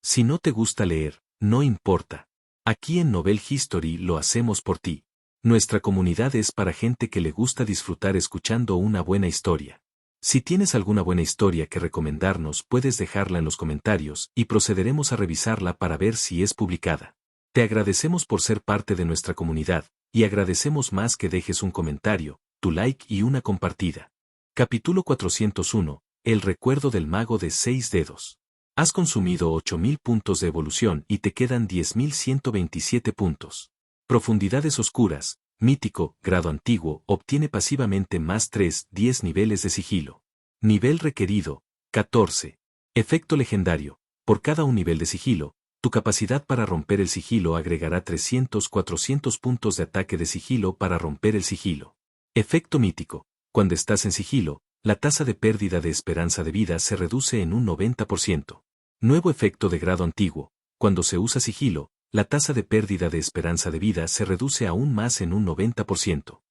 Si no te gusta leer, no importa. Aquí en Novel History lo hacemos por ti. Nuestra comunidad es para gente que le gusta disfrutar escuchando una buena historia. Si tienes alguna buena historia que recomendarnos, puedes dejarla en los comentarios y procederemos a revisarla para ver si es publicada. Te agradecemos por ser parte de nuestra comunidad, y agradecemos más que dejes un comentario, tu like y una compartida. Capítulo 401. El recuerdo del mago de 6 dedos. Has consumido 8000 puntos de evolución y te quedan 10.127 puntos. Profundidades oscuras, mítico, grado antiguo, obtiene pasivamente más 10 niveles de sigilo. Nivel requerido, 14. Efecto legendario. Por cada un nivel de sigilo, tu capacidad para romper el sigilo agregará 400 puntos de ataque de sigilo para romper el sigilo. Efecto mítico. Cuando estás en sigilo, la tasa de pérdida de esperanza de vida se reduce en un 90%. Nuevo efecto de grado antiguo. Cuando se usa sigilo, la tasa de pérdida de esperanza de vida se reduce aún más en un 90%.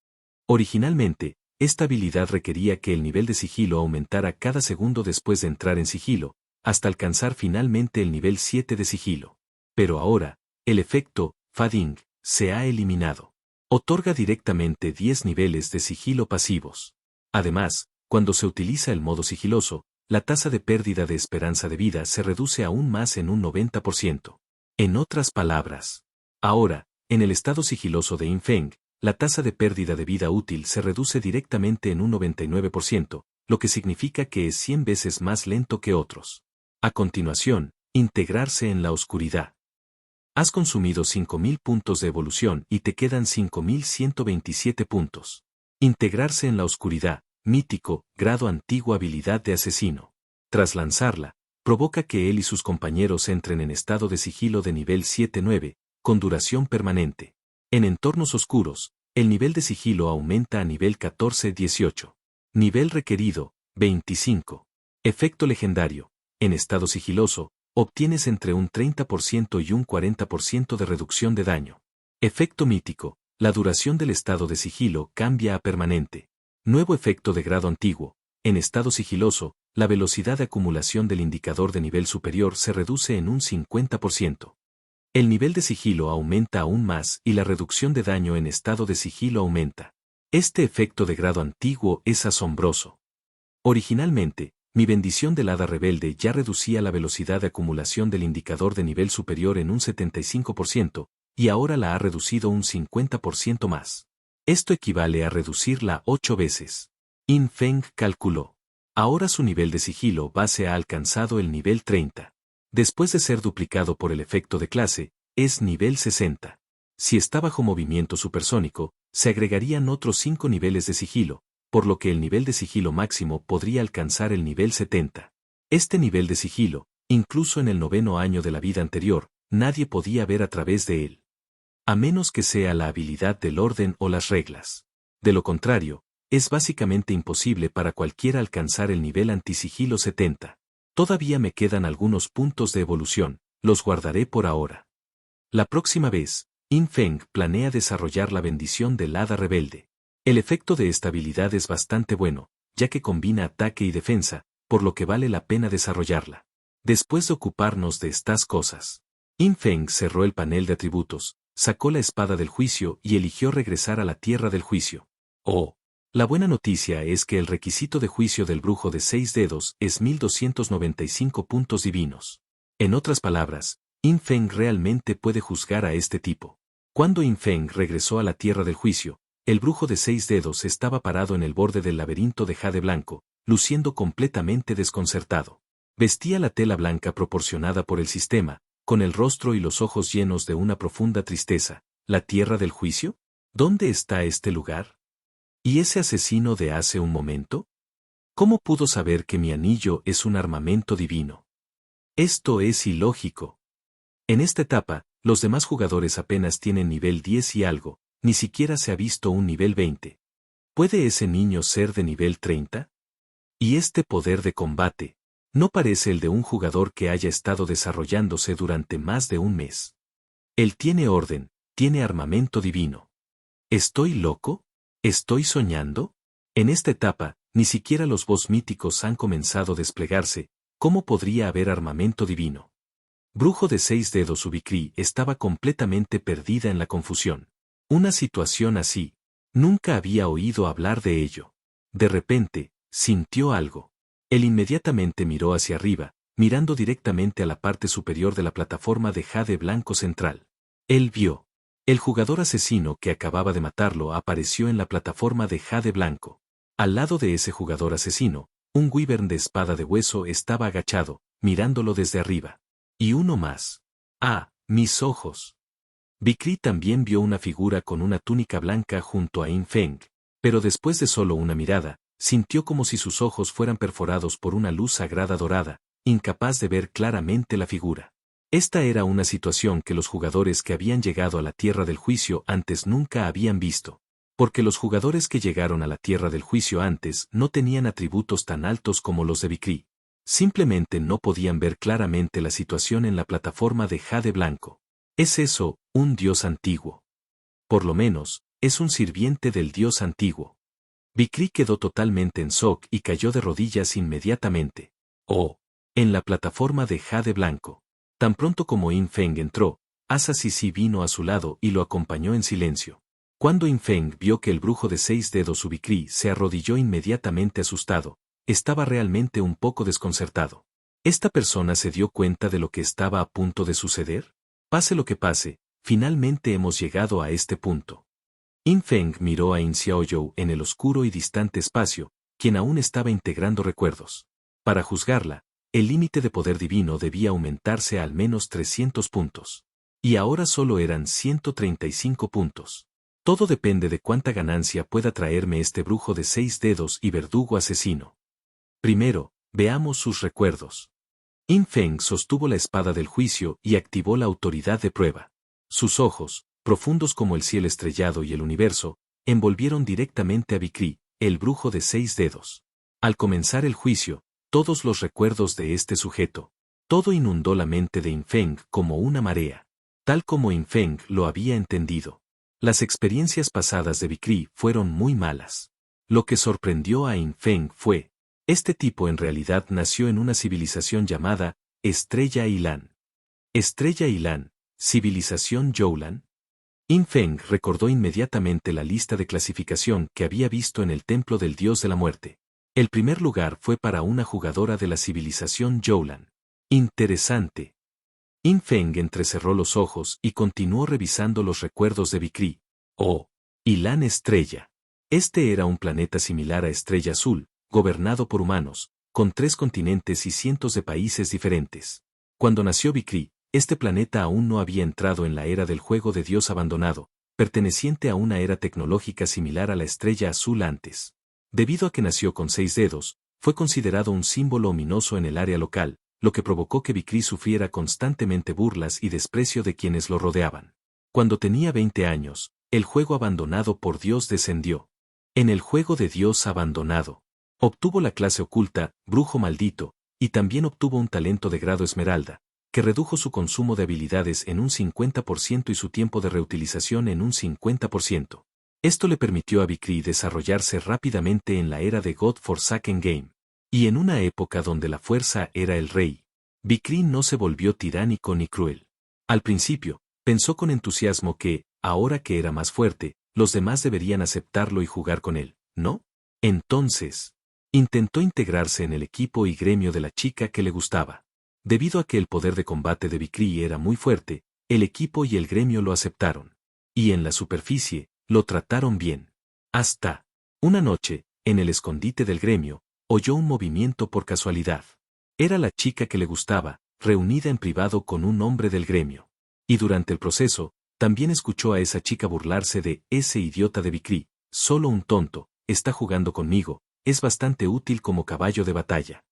Originalmente, esta habilidad requería que el nivel de sigilo aumentara cada segundo después de entrar en sigilo, hasta alcanzar finalmente el nivel 7 de sigilo. Pero ahora, el efecto fading se ha eliminado. Otorga directamente 10 niveles de sigilo pasivos. Además, cuando se utiliza el modo sigiloso, la tasa de pérdida de esperanza de vida se reduce aún más en un 90%. En otras palabras, ahora, en el estado sigiloso de Infeng, la tasa de pérdida de vida útil se reduce directamente en un 99%, lo que significa que es 100 veces más lento que otros. A continuación, integrarse en la oscuridad. Has consumido 5000 puntos de evolución y te quedan 5127 puntos. Integrarse en la oscuridad. Mítico, grado antiguo habilidad de asesino. Tras lanzarla, provoca que él y sus compañeros entren en estado de sigilo de nivel 7-9, con duración permanente. En entornos oscuros, el nivel de sigilo aumenta a nivel 14-18. Nivel requerido, 25. Efecto legendario. En estado sigiloso, obtienes entre un 30% y un 40% de reducción de daño. Efecto mítico. La duración del estado de sigilo cambia a permanente. Nuevo efecto de grado antiguo. En estado sigiloso, la velocidad de acumulación del indicador de nivel superior se reduce en un 50%. El nivel de sigilo aumenta aún más y la reducción de daño en estado de sigilo aumenta. Este efecto de grado antiguo es asombroso. Originalmente, mi bendición del hada rebelde ya reducía la velocidad de acumulación del indicador de nivel superior en un 75%, y ahora la ha reducido un 50% más. Esto equivale a reducirla 8 veces. Infeng calculó. Ahora su nivel de sigilo base ha alcanzado el nivel 30. Después de ser duplicado por el efecto de clase, es nivel 60. Si está bajo movimiento supersónico, se agregarían otros 5 niveles de sigilo, por lo que el nivel de sigilo máximo podría alcanzar el nivel 70. Este nivel de sigilo, incluso en el 9º año de la vida anterior, nadie podía ver a través de él. A menos que sea la habilidad del orden o las reglas. De lo contrario, es básicamente imposible para cualquiera alcanzar el nivel antisigilo 70. Todavía me quedan algunos puntos de evolución, los guardaré por ahora. La próxima vez, Infeng planea desarrollar la bendición del hada rebelde. El efecto de esta habilidad es bastante bueno, ya que combina ataque y defensa, por lo que vale la pena desarrollarla. Después de ocuparnos de estas cosas, Infeng cerró el panel de atributos, sacó la espada del juicio y eligió regresar a la tierra del juicio. Oh, la buena noticia es que el requisito de juicio del brujo de 6 dedos es 1295 puntos divinos. En otras palabras, Infeng realmente puede juzgar a este tipo. Cuando Infeng regresó a la tierra del juicio, el brujo de 6 dedos estaba parado en el borde del laberinto de jade blanco, luciendo completamente desconcertado. Vestía la tela blanca proporcionada por el sistema, con el rostro y los ojos llenos de una profunda tristeza. ¿La tierra del juicio? ¿Dónde está este lugar? ¿Y ese asesino de hace un momento? ¿Cómo pudo saber que mi anillo es un armamento divino? Esto es ilógico. En esta etapa, los demás jugadores apenas tienen nivel 10 y algo, ni siquiera se ha visto un nivel 20. ¿Puede ese niño ser de nivel 30? ¿Y este poder de combate? No parece el de un jugador que haya estado desarrollándose durante más de un mes. Él tiene orden, tiene armamento divino. ¿Estoy loco? ¿Estoy soñando? En esta etapa, ni siquiera los boss míticos han comenzado a desplegarse. ¿Cómo podría haber armamento divino? Brujo de 6 dedos Ubikri estaba completamente perdida en la confusión. Una situación así. Nunca había oído hablar de ello. De repente, sintió algo. Él inmediatamente miró hacia arriba, mirando directamente a la parte superior de la plataforma de jade blanco central. Él vio. El jugador asesino que acababa de matarlo apareció en la plataforma de jade blanco. Al lado de ese jugador asesino, un wyvern de espada de hueso estaba agachado, mirándolo desde arriba. Y uno más. ¡Ah, mis ojos! Bikri también vio una figura con una túnica blanca junto a In Feng, pero después de solo una mirada, sintió como si sus ojos fueran perforados por una luz sagrada dorada, incapaz de ver claramente la figura. Esta era una situación que los jugadores que habían llegado a la Tierra del Juicio antes nunca habían visto, porque los jugadores que llegaron a la Tierra del Juicio antes no tenían atributos tan altos como los de Bikri. Simplemente no podían ver claramente la situación en la plataforma de jade blanco. ¿Es eso, un dios antiguo? Por lo menos, es un sirviente del dios antiguo. Bikri quedó totalmente en shock y cayó de rodillas inmediatamente. Oh, en la plataforma de jade blanco. Tan pronto como In Feng entró, Asa Sisi vino a su lado y lo acompañó en silencio. Cuando In Feng vio que el brujo de 6 dedos Bikri se arrodilló inmediatamente asustado, estaba realmente un poco desconcertado. ¿Esta persona se dio cuenta de lo que estaba a punto de suceder? Pase lo que pase, finalmente hemos llegado a este punto. In Feng miró a In Xiaoyou en el oscuro y distante espacio, quien aún estaba integrando recuerdos. Para juzgarla, el límite de poder divino debía aumentarse a al menos 300 puntos. Y ahora solo eran 135 puntos. Todo depende de cuánta ganancia pueda traerme este brujo de 6 dedos y verdugo asesino. Primero, veamos sus recuerdos. In Feng sostuvo la espada del juicio y activó la autoridad de prueba. Sus ojos, profundos como el cielo estrellado y el universo, envolvieron directamente a Bikri, el brujo de 6 dedos. Al comenzar el juicio, todos los recuerdos de este sujeto, todo inundó la mente de In Feng como una marea, tal como In Feng lo había entendido. Las experiencias pasadas de Bikri fueron muy malas. Lo que sorprendió a In Feng fue, este tipo en realidad nació en una civilización llamada Estrella Ilan. Estrella Ilan, civilización Youlan. In Feng recordó inmediatamente la lista de clasificación que había visto en el templo del dios de la muerte. El primer lugar fue para una jugadora de la civilización Youlan. Interesante. In Feng entrecerró los ojos y continuó revisando los recuerdos de Bikri. Oh, Ilan Estrella. Este era un planeta similar a Estrella Azul, gobernado por humanos, con 3 continentes y cientos de países diferentes. Cuando nació Bikri, este planeta aún no había entrado en la era del juego de Dios abandonado, perteneciente a una era tecnológica similar a la Estrella Azul antes. Debido a que nació con 6 dedos, fue considerado un símbolo ominoso en el área local, lo que provocó que Bikri sufriera constantemente burlas y desprecio de quienes lo rodeaban. Cuando tenía 20 años, el juego abandonado por Dios descendió. En el juego de Dios abandonado, obtuvo la clase oculta, brujo maldito, y también obtuvo un talento de grado esmeralda, que redujo su consumo de habilidades en un 50% y su tiempo de reutilización en un 50%. Esto le permitió a Bikri desarrollarse rápidamente en la era de God Forsaken Game. Y en una época donde la fuerza era el rey, Bikri no se volvió tiránico ni cruel. Al principio, pensó con entusiasmo que, ahora que era más fuerte, los demás deberían aceptarlo y jugar con él, ¿no? Entonces, intentó integrarse en el equipo y gremio de la chica que le gustaba. Debido a que el poder de combate de Bikri era muy fuerte, el equipo y el gremio lo aceptaron. Y en la superficie, lo trataron bien. Hasta una noche, en el escondite del gremio, oyó un movimiento por casualidad. Era la chica que le gustaba, reunida en privado con un hombre del gremio. Y durante el proceso, también escuchó a esa chica burlarse de ese idiota de Bikri, solo un tonto, está jugando conmigo, es bastante útil como caballo de batalla.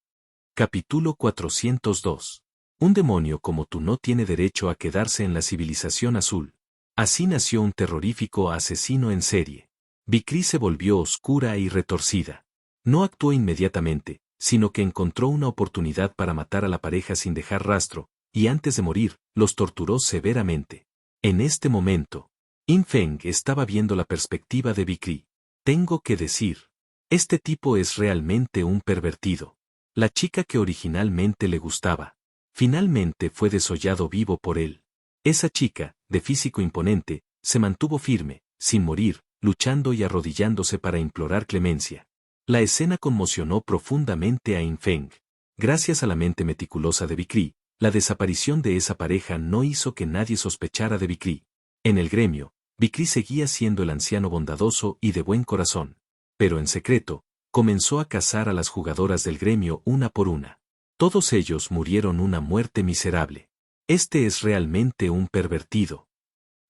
Capítulo 402. Un demonio como tú no tiene derecho a quedarse en la civilización azul. Así nació un terrorífico asesino en serie. Bikri se volvió oscura y retorcida. No actuó inmediatamente, sino que encontró una oportunidad para matar a la pareja sin dejar rastro, y antes de morir, los torturó severamente. En este momento, In Feng estaba viendo la perspectiva de Bikri. Tengo que decir, este tipo es realmente un pervertido. La chica que originalmente le gustaba. Finalmente fue desollado vivo por él. Esa chica, de físico imponente, se mantuvo firme, sin morir, luchando y arrodillándose para implorar clemencia. La escena conmocionó profundamente a Infeng. Gracias a la mente meticulosa de Vikri, la desaparición de esa pareja no hizo que nadie sospechara de Vikri. En el gremio, Vikri seguía siendo el anciano bondadoso y de buen corazón. Pero en secreto, comenzó a cazar a las jugadoras del gremio una por una. Todos ellos murieron una muerte miserable. Este es realmente un pervertido.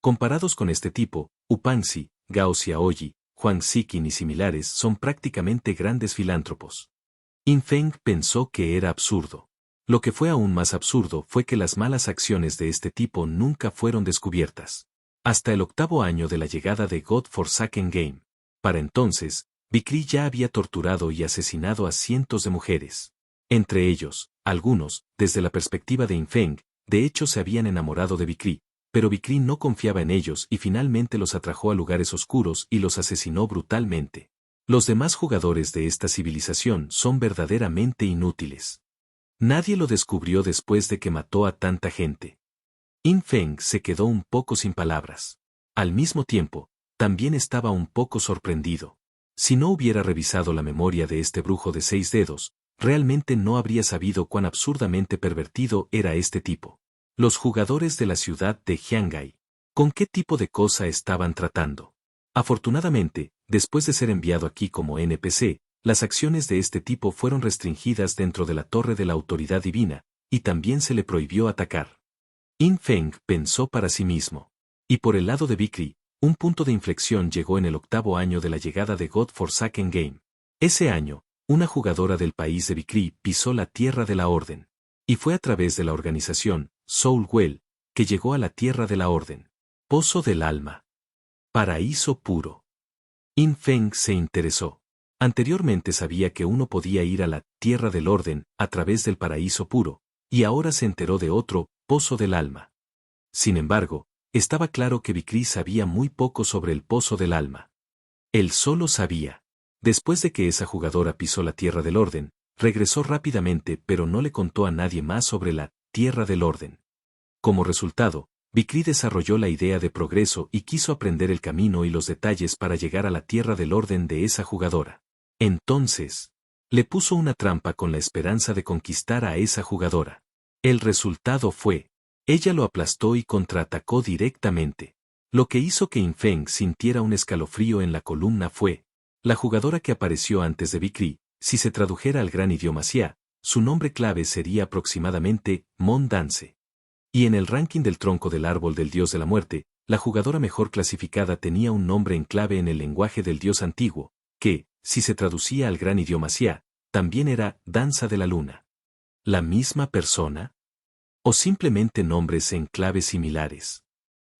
Comparados con este tipo, Upangzi, Gao Xiaoyi, Huang Ziqin y similares son prácticamente grandes filántropos. Infeng pensó que era absurdo. Lo que fue aún más absurdo fue que las malas acciones de este tipo nunca fueron descubiertas. Hasta el 8º año de la llegada de God Forsaken Game. Para entonces, Vikri ya había torturado y asesinado a cientos de mujeres. Entre ellos, algunos, desde la perspectiva de Infeng, de hecho se habían enamorado de Vikri, pero Vikri no confiaba en ellos y finalmente los atrajo a lugares oscuros y los asesinó brutalmente. Los demás jugadores de esta civilización son verdaderamente inútiles. Nadie lo descubrió después de que mató a tanta gente. Infeng se quedó un poco sin palabras. Al mismo tiempo, también estaba un poco sorprendido. Si no hubiera revisado la memoria de este brujo de 6 dedos, realmente no habría sabido cuán absurdamente pervertido era este tipo. Los jugadores de la ciudad de Jiangai. ¿Con qué tipo de cosa estaban tratando? Afortunadamente, después de ser enviado aquí como NPC, las acciones de este tipo fueron restringidas dentro de la torre de la autoridad divina, y también se le prohibió atacar. Infeng pensó para sí mismo. Y por el lado de Vikri, un punto de inflexión llegó en el 8º año de la llegada de God Forsaken Game. Ese año, una jugadora del país de Vikri pisó la tierra de la Orden. Y fue a través de la organización, Soul Well, que llegó a la tierra de la Orden. Pozo del alma. Paraíso puro. Infeng se interesó. Anteriormente sabía que uno podía ir a la tierra del orden a través del paraíso puro, y ahora se enteró de otro, pozo del alma. Sin embargo, estaba claro que Vikri sabía muy poco sobre el pozo del alma. Él solo sabía. Después de que esa jugadora pisó la tierra del orden, regresó rápidamente pero no le contó a nadie más sobre la tierra del orden. Como resultado, Vikri desarrolló la idea de progreso y quiso aprender el camino y los detalles para llegar a la tierra del orden de esa jugadora. Entonces, le puso una trampa con la esperanza de conquistar a esa jugadora. El resultado fue, ella lo aplastó y contraatacó directamente. Lo que hizo que Infeng sintiera un escalofrío en la columna fue, la jugadora que apareció antes de Vikri, si se tradujera al gran idioma Xia, su nombre clave sería aproximadamente Mon Dance. Y en el ranking del tronco del árbol del dios de la muerte, la jugadora mejor clasificada tenía un nombre en clave en el lenguaje del dios antiguo, que, si se traducía al gran idioma Xia, también era Danza de la Luna. ¿La misma persona? ¿O simplemente nombres en claves similares?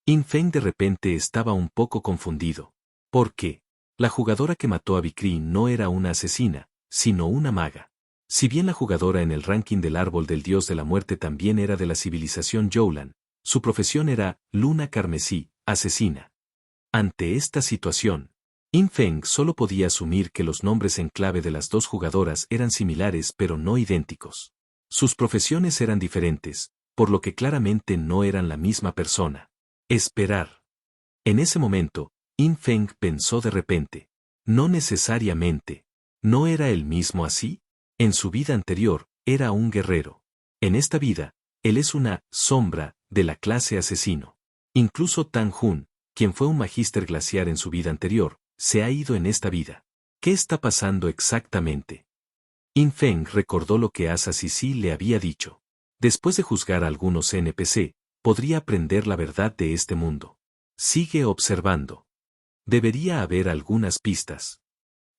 Infeng de repente estaba un poco confundido. ¿Por qué? La jugadora que mató a Vikri no era una asesina, sino una maga. Si bien la jugadora en el ranking del árbol del dios de la muerte también era de la civilización Youlan, su profesión era Luna Carmesí, asesina. Ante esta situación, Infeng solo podía asumir que los nombres en clave de las dos jugadoras eran similares pero no idénticos. Sus profesiones eran diferentes, por lo que claramente no eran la misma persona. Esperar. En ese momento, Infeng pensó de repente. No necesariamente. ¿No era él mismo así? En su vida anterior, era un guerrero. En esta vida, él es una sombra de la clase asesino. Incluso Tang Jun, quien fue un magíster glaciar en su vida anterior, se ha ido en esta vida. ¿Qué está pasando exactamente? Infeng recordó lo que Asa Sisi le había dicho. Después de juzgar a algunos NPC, podría aprender la verdad de este mundo. Sigue observando. Debería haber algunas pistas.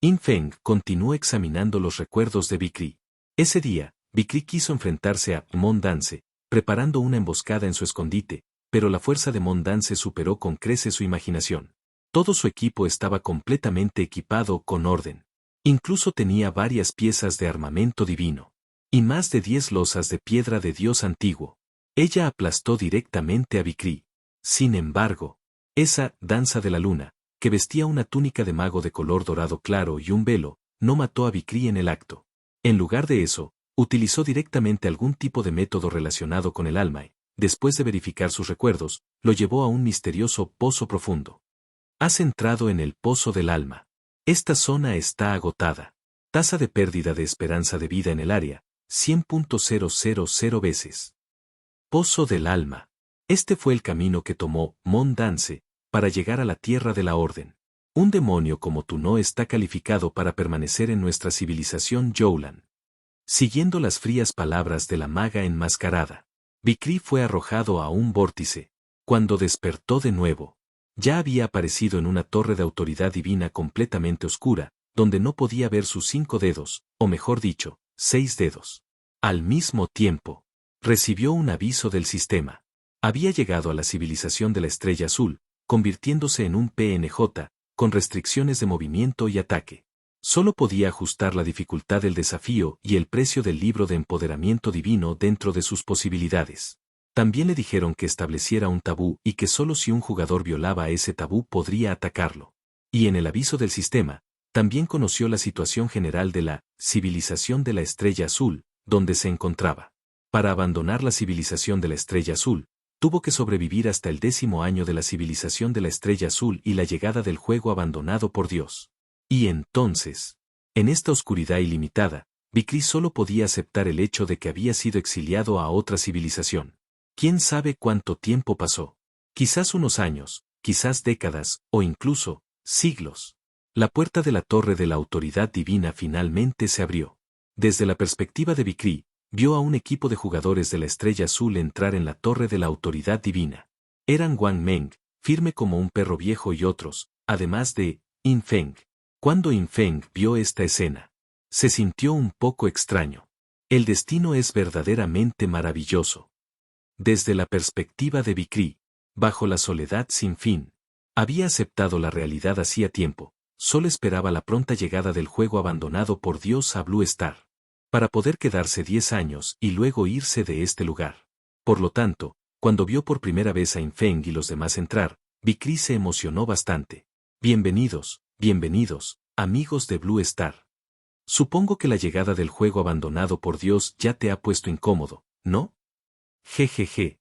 Infeng continuó examinando los recuerdos de Vikri. Ese día, Vikri quiso enfrentarse a Mon Dance, preparando una emboscada en su escondite, pero la fuerza de Mon Dance superó con creces su imaginación. Todo su equipo estaba completamente equipado con orden. Incluso tenía varias piezas de armamento divino. Y más de 10 losas de piedra de dios antiguo. Ella aplastó directamente a Vikri. Sin embargo, esa danza de la luna, que vestía una túnica de mago de color dorado claro y un velo, no mató a Vikri en el acto. En lugar de eso, Utilizó directamente algún tipo de método relacionado con el alma y, después de verificar sus recuerdos, lo llevó a un misterioso pozo profundo. Has entrado en el pozo del alma. Esta zona está agotada. Tasa de pérdida de esperanza de vida en el área, 100.000 veces. Pozo del alma. Este fue el camino que tomó Mon Dance para llegar a la tierra de la orden. Un demonio como tú no está calificado para permanecer en nuestra civilización Joulan. Siguiendo las frías palabras de la maga enmascarada, Vikri fue arrojado a un vórtice. Cuando despertó de nuevo, ya había aparecido en una torre de autoridad divina completamente oscura, donde no podía ver sus 5 dedos, o mejor dicho, 6 dedos. Al mismo tiempo, recibió un aviso del sistema. Había llegado a la civilización de la Estrella Azul, convirtiéndose en un PNJ, con restricciones de movimiento y ataque. Solo podía ajustar la dificultad del desafío y el precio del libro de empoderamiento divino dentro de sus posibilidades. También le dijeron que estableciera un tabú y que solo si un jugador violaba ese tabú podría atacarlo. Y en el aviso del sistema, también conoció la situación general de la civilización de la Estrella Azul, donde se encontraba. Para abandonar la civilización de la Estrella Azul, tuvo que sobrevivir hasta el 10º año de la civilización de la Estrella Azul y la llegada del juego abandonado por Dios. Y entonces, en esta oscuridad ilimitada, Vikri solo podía aceptar el hecho de que había sido exiliado a otra civilización. ¿Quién sabe cuánto tiempo pasó? Quizás unos años, quizás décadas, o incluso, siglos. La puerta de la torre de la autoridad divina finalmente se abrió. Desde la perspectiva de Vikri, vio a un equipo de jugadores de la Estrella Azul entrar en la torre de la autoridad divina. Eran Wang Meng, firme como un perro viejo y otros, además de In Feng. Cuando In Feng vio esta escena, se sintió un poco extraño. El destino es verdaderamente maravilloso. Desde la perspectiva de Vikri, bajo la soledad sin fin, había aceptado la realidad hacía tiempo, solo esperaba la pronta llegada del juego abandonado por Dios a Blue Star, para poder quedarse 10 años y luego irse de este lugar. Por lo tanto, cuando vio por primera vez a In Feng y los demás entrar, Vikri se emocionó bastante. Bienvenidos, amigos de Blue Star. Supongo que la llegada del juego abandonado por Dios ya te ha puesto incómodo, ¿no? Jejeje.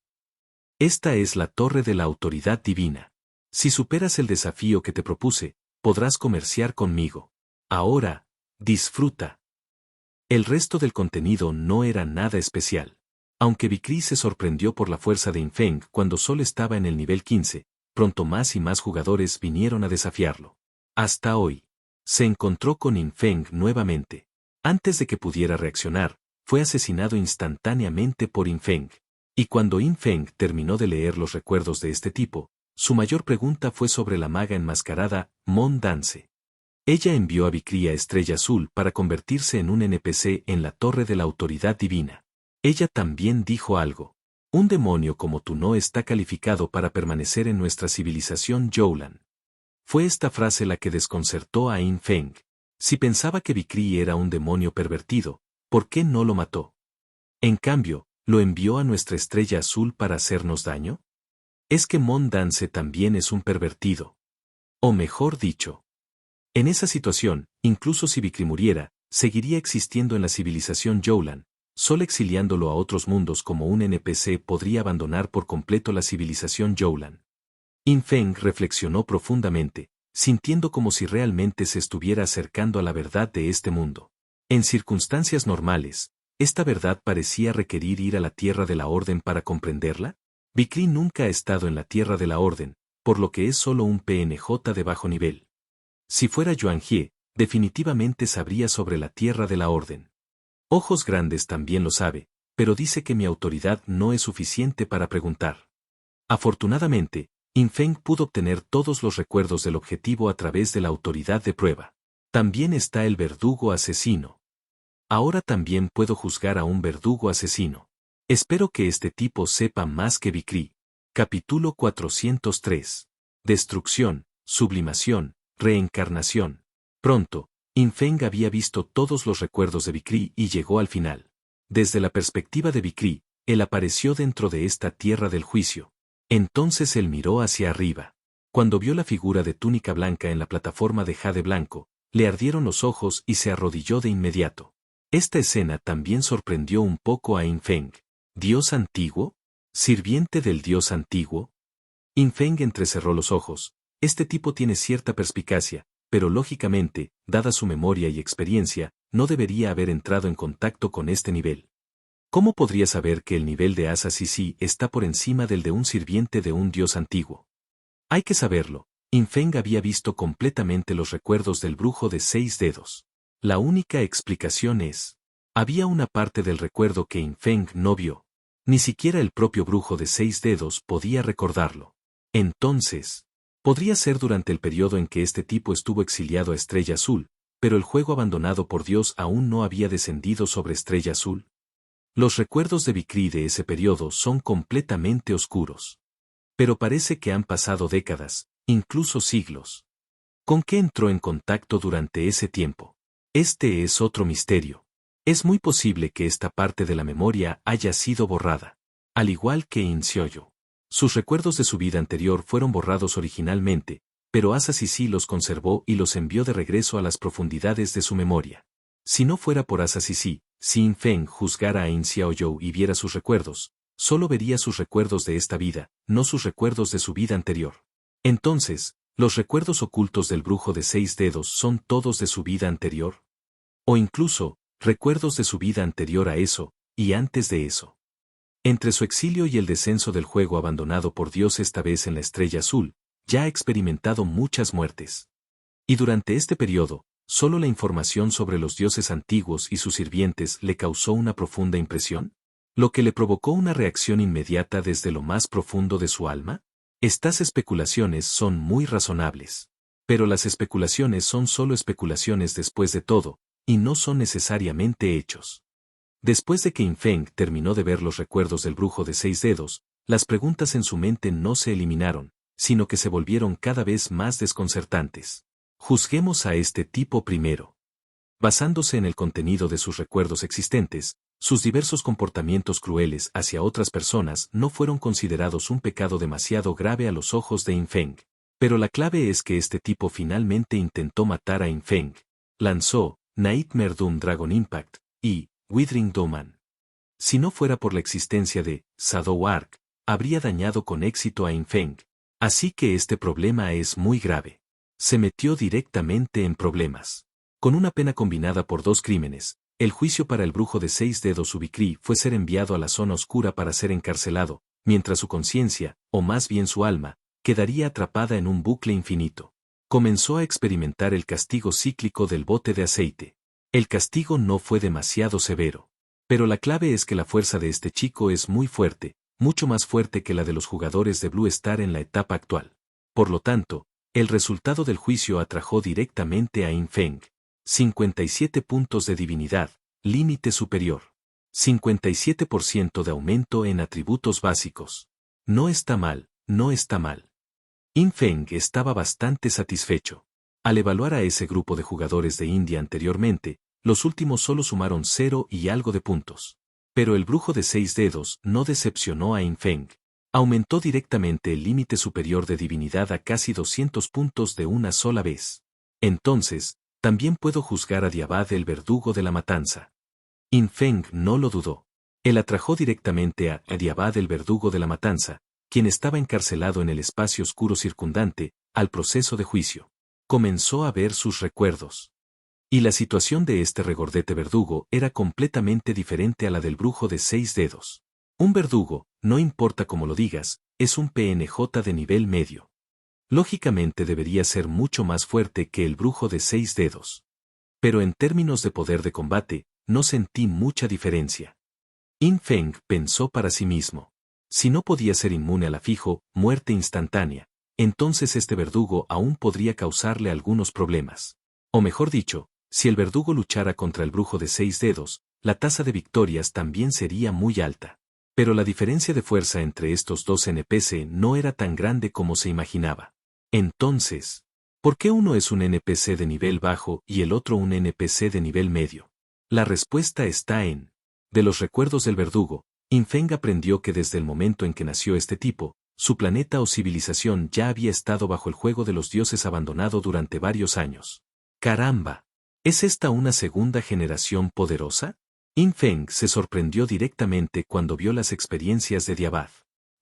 Esta es la torre de la autoridad divina. Si superas el desafío que te propuse, podrás comerciar conmigo. Ahora, disfruta. El resto del contenido no era nada especial. Aunque Vikri se sorprendió por la fuerza de In Feng cuando solo estaba en el nivel 15, pronto más y más jugadores vinieron a desafiarlo. Hasta hoy, se encontró con In Feng nuevamente. Antes de que pudiera reaccionar, fue asesinado instantáneamente por In Feng. Y cuando In Feng terminó de leer los recuerdos de este tipo, su mayor pregunta fue sobre la maga enmascarada, Mon Dance. Ella envió a Vikri a Estrella Azul para convertirse en un NPC en la torre de la autoridad divina. Ella también dijo algo. Un demonio como tú no está calificado para permanecer en nuestra civilización Joulan. Fue esta frase la que desconcertó a In Feng. Si pensaba que Vikri era un demonio pervertido, ¿por qué no lo mató? En cambio, ¿lo envió a nuestra Estrella Azul para hacernos daño? ¿Es que Mon Dance también es un pervertido? O mejor dicho, en esa situación, incluso si Vikri muriera, seguiría existiendo en la civilización Joulan, solo exiliándolo a otros mundos como un NPC podría abandonar por completo la civilización Joulan. In Feng reflexionó profundamente, sintiendo como si realmente se estuviera acercando a la verdad de este mundo. En circunstancias normales, ¿esta verdad parecía requerir ir a la Tierra de la Orden para comprenderla? Vikri nunca ha estado en la Tierra de la Orden, por lo que es solo un PNJ de bajo nivel. Si fuera Yuan Jie, definitivamente sabría sobre la Tierra de la Orden. Ojos Grandes también lo sabe, pero dice que mi autoridad no es suficiente para preguntar. Afortunadamente, In Feng pudo obtener todos los recuerdos del objetivo a través de la autoridad de prueba. También está el verdugo asesino. Ahora también puedo juzgar a un verdugo asesino. Espero que este tipo sepa más que Vikri. Capítulo 403. Destrucción, sublimación, reencarnación. Pronto, In Feng había visto todos los recuerdos de Vikri y llegó al final. Desde la perspectiva de Vikri, él apareció dentro de esta tierra del juicio. Entonces él miró hacia arriba. Cuando vio la figura de túnica blanca en la plataforma de jade blanco, le ardieron los ojos y se arrodilló de inmediato. Esta escena también sorprendió un poco a Infeng. ¿Dios antiguo? ¿Sirviente del dios antiguo? Infeng entrecerró los ojos. Este tipo tiene cierta perspicacia, pero lógicamente, dada su memoria y experiencia, no debería haber entrado en contacto con este nivel. ¿Cómo podría saber que el nivel de Asa Sisi está por encima del de un sirviente de un dios antiguo? Hay que saberlo. Infeng había visto completamente los recuerdos del brujo de 6 dedos. La única explicación es: había una parte del recuerdo que Infeng no vio. Ni siquiera el propio brujo de 6 dedos podía recordarlo. Entonces, podría ser durante el periodo en que este tipo estuvo exiliado a Estrella Azul, pero el juego abandonado por Dios aún no había descendido sobre Estrella Azul. Los recuerdos de Vikri de ese periodo son completamente oscuros. Pero parece que han pasado décadas, incluso siglos. ¿Con qué entró en contacto durante ese tiempo? Este es otro misterio. Es muy posible que esta parte de la memoria haya sido borrada. Al igual que Insioyo. Sus recuerdos de su vida anterior fueron borrados originalmente, pero Asa Sisi los conservó y los envió de regreso a las profundidades de su memoria. Si no fuera por Asa Sisi, si Infeng juzgara a In Xiaoyou y viera sus recuerdos, solo vería sus recuerdos de esta vida, no sus recuerdos de su vida anterior. Entonces, ¿los recuerdos ocultos del brujo de 6 dedos son todos de su vida anterior? O incluso, recuerdos de su vida anterior a eso, y antes de eso. Entre su exilio y el descenso del juego abandonado por Dios esta vez en la Estrella Azul, ya ha experimentado muchas muertes. Y durante este periodo, ¿solo la información sobre los dioses antiguos y sus sirvientes le causó una profunda impresión? ¿Lo que le provocó una reacción inmediata desde lo más profundo de su alma? Estas especulaciones son muy razonables. Pero las especulaciones son solo especulaciones después de todo, y no son necesariamente hechos. Después de que Infeng terminó de ver los recuerdos del brujo de 6 dedos, las preguntas en su mente no se eliminaron, sino que se volvieron cada vez más desconcertantes. Juzguemos a este tipo primero. Basándose en el contenido de sus recuerdos existentes, sus diversos comportamientos crueles hacia otras personas no fueron considerados un pecado demasiado grave a los ojos de Infeng. Pero la clave es que este tipo finalmente intentó matar a Infeng. Lanzó Nightmare Doom Dragon Impact y Withering Doman. Si no fuera por la existencia de Shadow Arc, habría dañado con éxito a Infeng. Así que este problema es muy grave. Se metió directamente en problemas. Con una pena combinada por 2 crímenes, el juicio para el brujo de 6 dedos Ubikri fue ser enviado a la zona oscura para ser encarcelado, mientras su conciencia, o más bien su alma, quedaría atrapada en un bucle infinito. Comenzó a experimentar el castigo cíclico del bote de aceite. El castigo no fue demasiado severo. Pero la clave es que la fuerza de este chico es muy fuerte, mucho más fuerte que la de los jugadores de Blue Star en la etapa actual. Por lo tanto, el resultado del juicio atrajo directamente a Infeng. 57 puntos de divinidad, límite superior. 57% de aumento en atributos básicos. No está mal, no está mal. Infeng estaba bastante satisfecho. Al evaluar a ese grupo de jugadores de India anteriormente, los últimos solo sumaron 0 y algo de puntos. Pero el brujo de 6 dedos no decepcionó a Infeng. Aumentó directamente el límite superior de divinidad a casi 200 puntos de una sola vez. Entonces, también puedo juzgar a Diabad el verdugo de la matanza. Infeng no lo dudó. Él atrajo directamente a Diabad el verdugo de la matanza, quien estaba encarcelado en el espacio oscuro circundante, al proceso de juicio. Comenzó a ver sus recuerdos. Y la situación de este regordete verdugo era completamente diferente a la del brujo de 6 dedos. Un verdugo, no importa cómo lo digas, es un PNJ de nivel medio. Lógicamente debería ser mucho más fuerte que el brujo de 6 dedos. Pero en términos de poder de combate, no sentí mucha diferencia. Infeng pensó para sí mismo. Si no podía ser inmune a la fijo, muerte instantánea, entonces este verdugo aún podría causarle algunos problemas. O mejor dicho, si el verdugo luchara contra el brujo de 6 dedos, la tasa de victorias también sería muy alta. Pero la diferencia de fuerza entre estos dos NPC no era tan grande como se imaginaba. Entonces, ¿por qué uno es un NPC de nivel bajo y el otro un NPC de nivel medio? La respuesta está en: de los recuerdos del verdugo, Infeng aprendió que desde el momento en que nació este tipo, su planeta o civilización ya había estado bajo el juego de los dioses abandonado durante varios años. ¡Caramba! ¿Es esta una segunda generación poderosa? In Feng se sorprendió directamente cuando vio las experiencias de Diabad.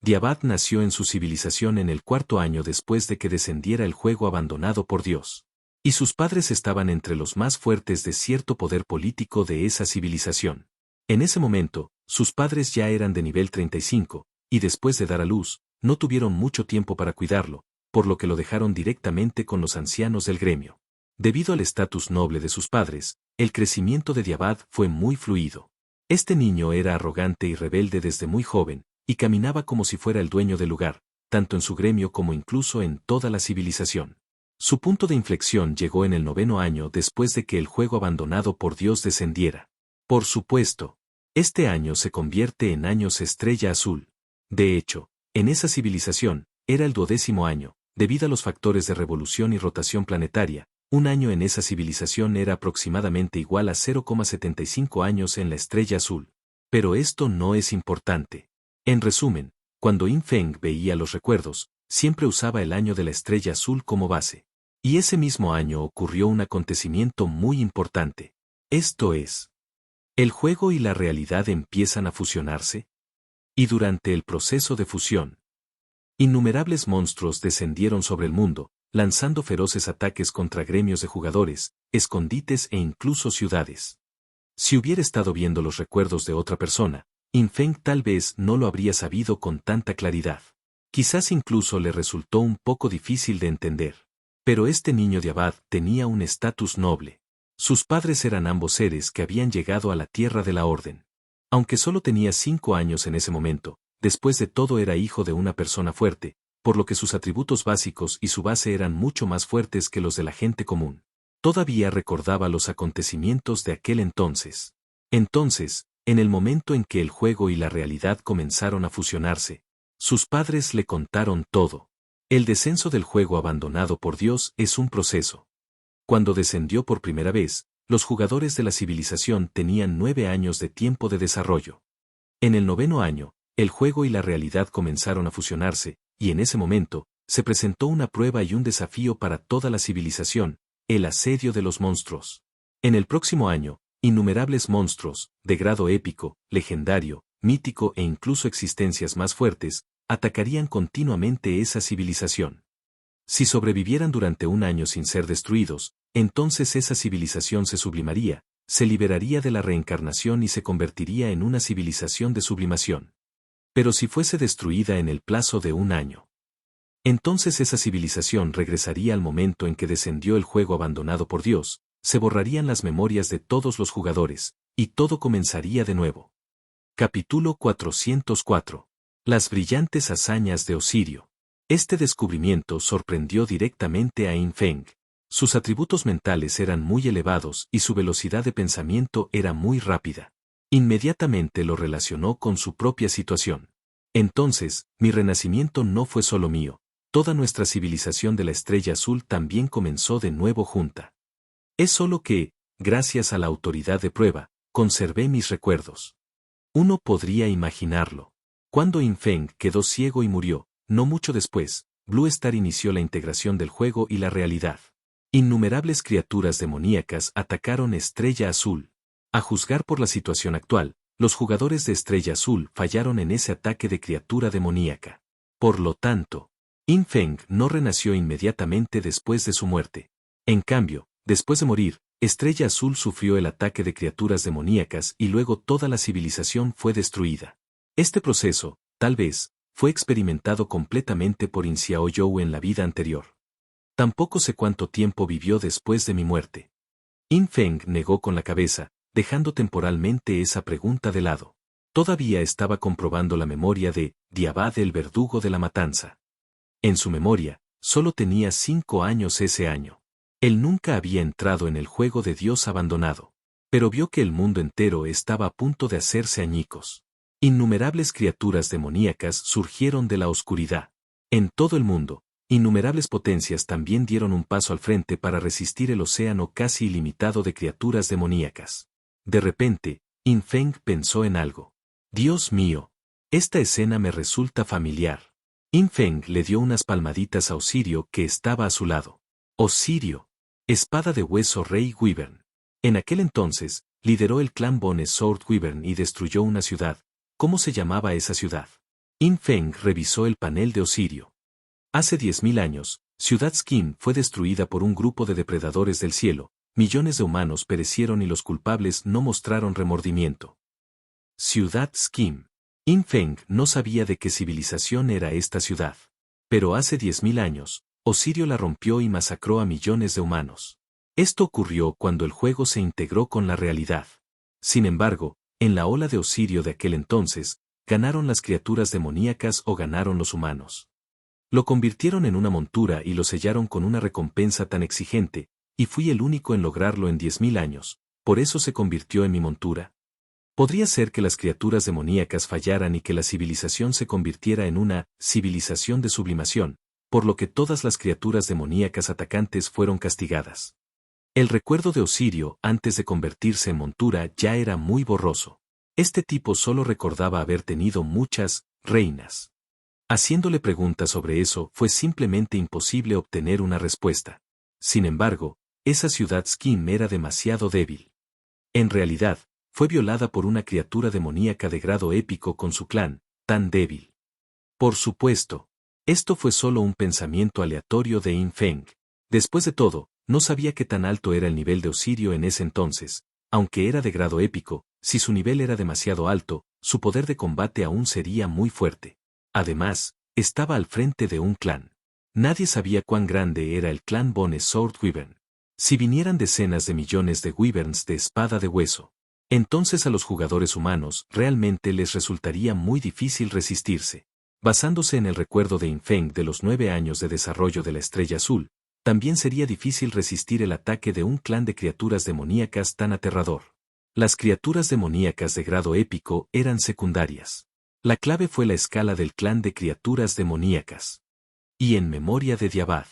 Diabad nació en su civilización en el 4º año después de que descendiera el juego abandonado por Dios. Y sus padres estaban entre los más fuertes de cierto poder político de esa civilización. En ese momento, sus padres ya eran de nivel 35, y después de dar a luz, no tuvieron mucho tiempo para cuidarlo, por lo que lo dejaron directamente con los ancianos del gremio. Debido al estatus noble de sus padres, el crecimiento de Diabad fue muy fluido. Este niño era arrogante y rebelde desde muy joven, y caminaba como si fuera el dueño del lugar, tanto en su gremio como incluso en toda la civilización. Su punto de inflexión llegó en el 9º año después de que el juego abandonado por Dios descendiera. Por supuesto, este año se convierte en años estrella azul. De hecho, en esa civilización, era el 12º año, debido a los factores de revolución y rotación planetaria. Un año en esa civilización era aproximadamente igual a 0,75 años en la estrella azul. Pero esto no es importante. En resumen, cuando In Feng veía los recuerdos, siempre usaba el año de la estrella azul como base. Y ese mismo año ocurrió un acontecimiento muy importante. Esto es, el juego y la realidad empiezan a fusionarse. Y durante el proceso de fusión, innumerables monstruos descendieron sobre el mundo, lanzando feroces ataques contra gremios de jugadores, escondites e incluso ciudades. Si hubiera estado viendo los recuerdos de otra persona, In Feng tal vez no lo habría sabido con tanta claridad. Quizás incluso le resultó un poco difícil de entender. Pero este niño de Abad tenía un estatus noble. Sus padres eran ambos seres que habían llegado a la Tierra de la Orden. Aunque solo tenía 5 años en ese momento, después de todo era hijo de una persona fuerte, por lo que sus atributos básicos y su base eran mucho más fuertes que los de la gente común. Todavía recordaba los acontecimientos de aquel entonces. Entonces, en el momento en que el juego y la realidad comenzaron a fusionarse, sus padres le contaron todo. El descenso del juego abandonado por Dios es un proceso. Cuando descendió por primera vez, los jugadores de la civilización tenían 9 años de tiempo de desarrollo. En el 9º año, el juego y la realidad comenzaron a fusionarse, y en ese momento, se presentó una prueba y un desafío para toda la civilización, el asedio de los monstruos. En el próximo año, innumerables monstruos, de grado épico, legendario, mítico e incluso existencias más fuertes, atacarían continuamente esa civilización. Si sobrevivieran durante un año sin ser destruidos, entonces esa civilización se sublimaría, se liberaría de la reencarnación y se convertiría en una civilización de sublimación. Pero si fuese destruida en el plazo de un año, entonces esa civilización regresaría al momento en que descendió el juego abandonado por Dios, se borrarían las memorias de todos los jugadores, y todo comenzaría de nuevo. Capítulo 404. Las brillantes hazañas de Osirio. Este descubrimiento sorprendió directamente a In Feng. Sus atributos mentales eran muy elevados y su velocidad de pensamiento era muy rápida. Inmediatamente lo relacionó con su propia situación. Entonces, mi renacimiento no fue solo mío, toda nuestra civilización de la Estrella Azul también comenzó de nuevo junta. Es solo que, gracias a la autoridad de prueba, conservé mis recuerdos. Uno podría imaginarlo. Cuando In Feng quedó ciego y murió, no mucho después, Blue Star inició la integración del juego y la realidad. Innumerables criaturas demoníacas atacaron Estrella Azul. A juzgar por la situación actual, los jugadores de Estrella Azul fallaron en ese ataque de criatura demoníaca. Por lo tanto, In Feng no renació inmediatamente después de su muerte. En cambio, después de morir, Estrella Azul sufrió el ataque de criaturas demoníacas y luego toda la civilización fue destruida. Este proceso, tal vez, fue experimentado completamente por In Xiao You en la vida anterior. Tampoco sé cuánto tiempo vivió después de mi muerte. In Feng negó con la cabeza, dejando temporalmente esa pregunta de lado. Todavía estaba comprobando la memoria de Diabad el verdugo de la matanza. En su memoria, solo tenía 5 años ese año. Él nunca había entrado en el juego de Dios abandonado. Pero vio que el mundo entero estaba a punto de hacerse añicos. Innumerables criaturas demoníacas surgieron de la oscuridad. En todo el mundo, innumerables potencias también dieron un paso al frente para resistir el océano casi ilimitado de criaturas demoníacas. De repente, In Feng pensó en algo. Dios mío, esta escena me resulta familiar. In Feng le dio unas palmaditas a Osirio que estaba a su lado. Osirio, espada de hueso Rey Wyvern. En aquel entonces, lideró el clan Bone Swordwyvern y destruyó una ciudad. ¿Cómo se llamaba esa ciudad? Infeng revisó el panel de Osirio. Hace 10.000 años, Ciudad Skim fue destruida por un grupo de depredadores del cielo, millones de humanos perecieron y los culpables no mostraron remordimiento. Ciudad Skim. Infeng no sabía de qué civilización era esta ciudad. Pero hace 10.000 años, Osirio la rompió y masacró a millones de humanos. Esto ocurrió cuando el juego se integró con la realidad. Sin embargo, en la ola de Osirio de aquel entonces, ganaron las criaturas demoníacas o ganaron los humanos. Lo convirtieron en una montura y lo sellaron con una recompensa tan exigente, y fui el único en lograrlo en 10.000 años, por eso se convirtió en mi montura. Podría ser que las criaturas demoníacas fallaran y que la civilización se convirtiera en una civilización de sublimación, por lo que todas las criaturas demoníacas atacantes fueron castigadas. El recuerdo de Osirio antes de convertirse en montura ya era muy borroso. Este tipo solo recordaba haber tenido muchas reinas. Haciéndole preguntas sobre eso fue simplemente imposible obtener una respuesta. Sin embargo, esa ciudad Skim era demasiado débil. En realidad, fue violada por una criatura demoníaca de grado épico con su clan, tan débil. Por supuesto, esto fue solo un pensamiento aleatorio de Infeng. Después de todo, no sabía qué tan alto era el nivel de Osirio en ese entonces, aunque era de grado épico, si su nivel era demasiado alto, su poder de combate aún sería muy fuerte. Además, estaba al frente de un clan. Nadie sabía cuán grande era el clan Bone Swordwyvern. Si vinieran decenas de millones de wyverns de espada de hueso, entonces a los jugadores humanos realmente les resultaría muy difícil resistirse. Basándose en el recuerdo de Infeng de los 9 años de desarrollo de la Estrella Azul, también sería difícil resistir el ataque de un clan de criaturas demoníacas tan aterrador. Las criaturas demoníacas de grado épico eran secundarias. La clave fue la escala del clan de criaturas demoníacas. Y en memoria de Diabad,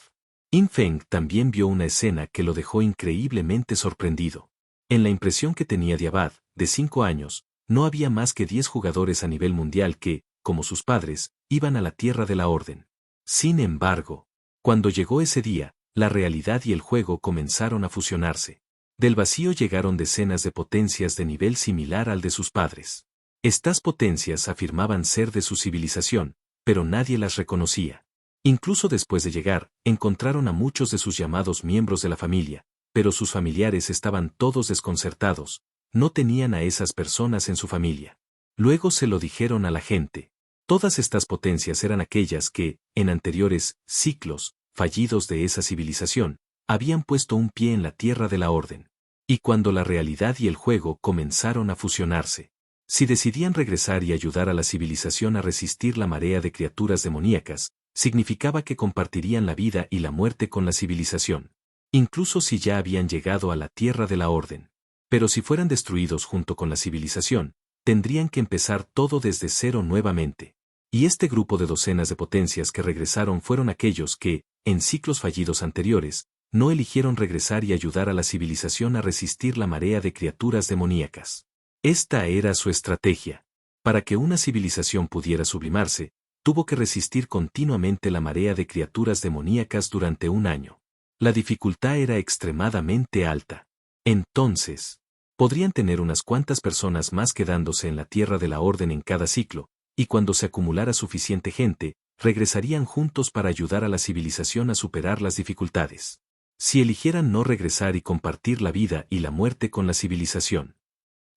Infeng también vio una escena que lo dejó increíblemente sorprendido. En la impresión que tenía Diabad, de 5 años, no había más que 10 jugadores a nivel mundial que, como sus padres, iban a la Tierra de la Orden. Sin embargo, cuando llegó ese día, la realidad y el juego comenzaron a fusionarse. Del vacío llegaron decenas de potencias de nivel similar al de sus padres. Estas potencias afirmaban ser de su civilización, pero nadie las reconocía. Incluso después de llegar, encontraron a muchos de sus llamados miembros de la familia, pero sus familiares estaban todos desconcertados, no tenían a esas personas en su familia. Luego se lo dijeron a la gente. Todas estas potencias eran aquellas que, en anteriores ciclos fallidos de esa civilización, habían puesto un pie en la Tierra de la Orden. Y cuando la realidad y el juego comenzaron a fusionarse, si decidían regresar y ayudar a la civilización a resistir la marea de criaturas demoníacas, significaba que compartirían la vida y la muerte con la civilización. Incluso si ya habían llegado a la Tierra de la Orden. Pero si fueran destruidos junto con la civilización, tendrían que empezar todo desde cero nuevamente. Y este grupo de docenas de potencias que regresaron fueron aquellos que, en ciclos fallidos anteriores, no eligieron regresar y ayudar a la civilización a resistir la marea de criaturas demoníacas. Esta era su estrategia. Para que una civilización pudiera sublimarse, tuvo que resistir continuamente la marea de criaturas demoníacas durante un año. La dificultad era extremadamente alta. Entonces, podrían tener unas cuantas personas más quedándose en la Tierra de la Orden en cada ciclo, y cuando se acumulara suficiente gente, regresarían juntos para ayudar a la civilización a superar las dificultades. Si eligieran no regresar y compartir la vida y la muerte con la civilización,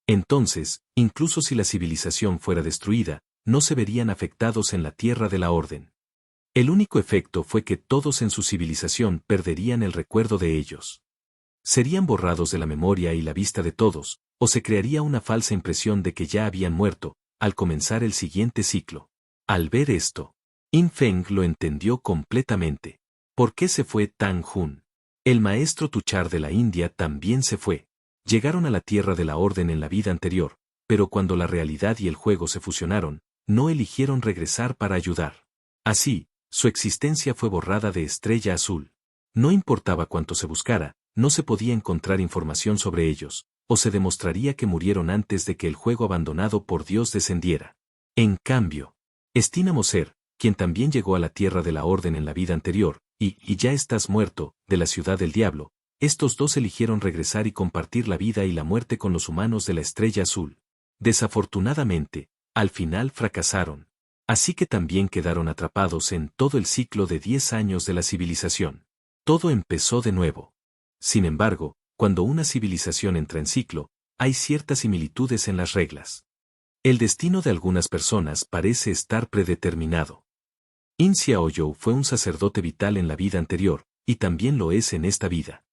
entonces, incluso si la civilización fuera destruida, no se verían afectados en la Tierra de la Orden. El único efecto fue que todos en su civilización perderían el recuerdo de ellos. Serían borrados de la memoria y la vista de todos, o se crearía una falsa impresión de que ya habían muerto, al comenzar el siguiente ciclo. Al ver esto, Infeng lo entendió completamente. ¿Por qué se fue Tang Jun? El maestro Tuchar de la India también se fue. Llegaron a la Tierra de la Orden en la vida anterior, pero cuando la realidad y el juego se fusionaron, no eligieron regresar para ayudar. Así, su existencia fue borrada de Estrella Azul. No importaba cuánto se buscara, no se podía encontrar información sobre ellos, o se demostraría que murieron antes de que el juego abandonado por Dios descendiera. En cambio, Estina Moser, quien también llegó a la Tierra de la Orden en la vida anterior, y ya estás muerto, de la Ciudad del Diablo, estos dos eligieron regresar y compartir la vida y la muerte con los humanos de la Estrella Azul. Desafortunadamente, al final fracasaron. Así que también quedaron atrapados en todo el ciclo de 10 años de la civilización. Todo empezó de nuevo. Sin embargo, cuando una civilización entra en ciclo, hay ciertas similitudes en las reglas. El destino de algunas personas parece estar predeterminado. In Xiaoyou fue un sacerdote vital en la vida anterior, y también lo es en esta vida.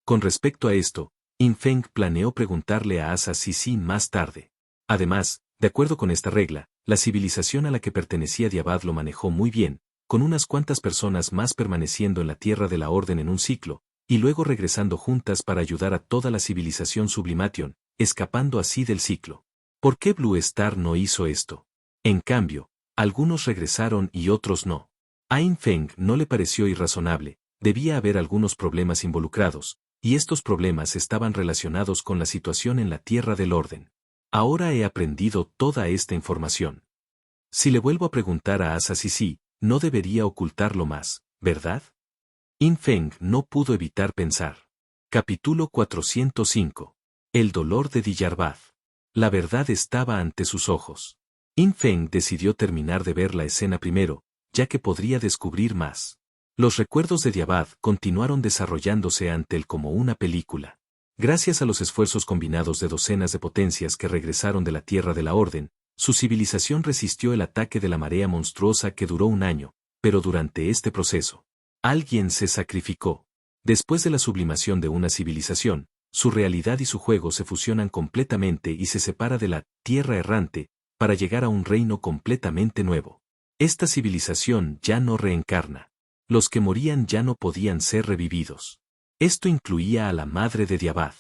Con respecto a esto, In Feng planeó preguntarle a Asa Sisi más tarde. Además, de acuerdo con esta regla, la civilización a la que pertenecía Diabad lo manejó muy bien, con unas cuantas personas más permaneciendo en la Tierra de la Orden en un ciclo, y luego regresando juntas para ayudar a toda la civilización Sublimation, escapando así del ciclo. ¿Por qué Blue Star no hizo esto? En cambio, algunos regresaron y otros no. A In Feng no le pareció irrazonable, debía haber algunos problemas involucrados, y estos problemas estaban relacionados con la situación en la Tierra del Orden. Ahora he aprendido toda esta información. Si le vuelvo a preguntar a Asa Sisi, no debería ocultarlo más, ¿verdad? In Feng no pudo evitar pensar. Capítulo 405. El dolor de Diyarbad. La verdad estaba ante sus ojos. In Feng decidió terminar de ver la escena primero, ya que podría descubrir más. Los recuerdos de Diabad continuaron desarrollándose ante él como una película. Gracias a los esfuerzos combinados de docenas de potencias que regresaron de la Tierra de la Orden, su civilización resistió el ataque de la marea monstruosa que duró un año, pero durante este proceso, alguien se sacrificó. Después de la sublimación de una civilización, su realidad y su juego se fusionan completamente y se separa de la Tierra errante, para llegar a un reino completamente nuevo. Esta civilización ya no reencarna. Los que morían ya no podían ser revividos. Esto incluía a la madre de Diabad.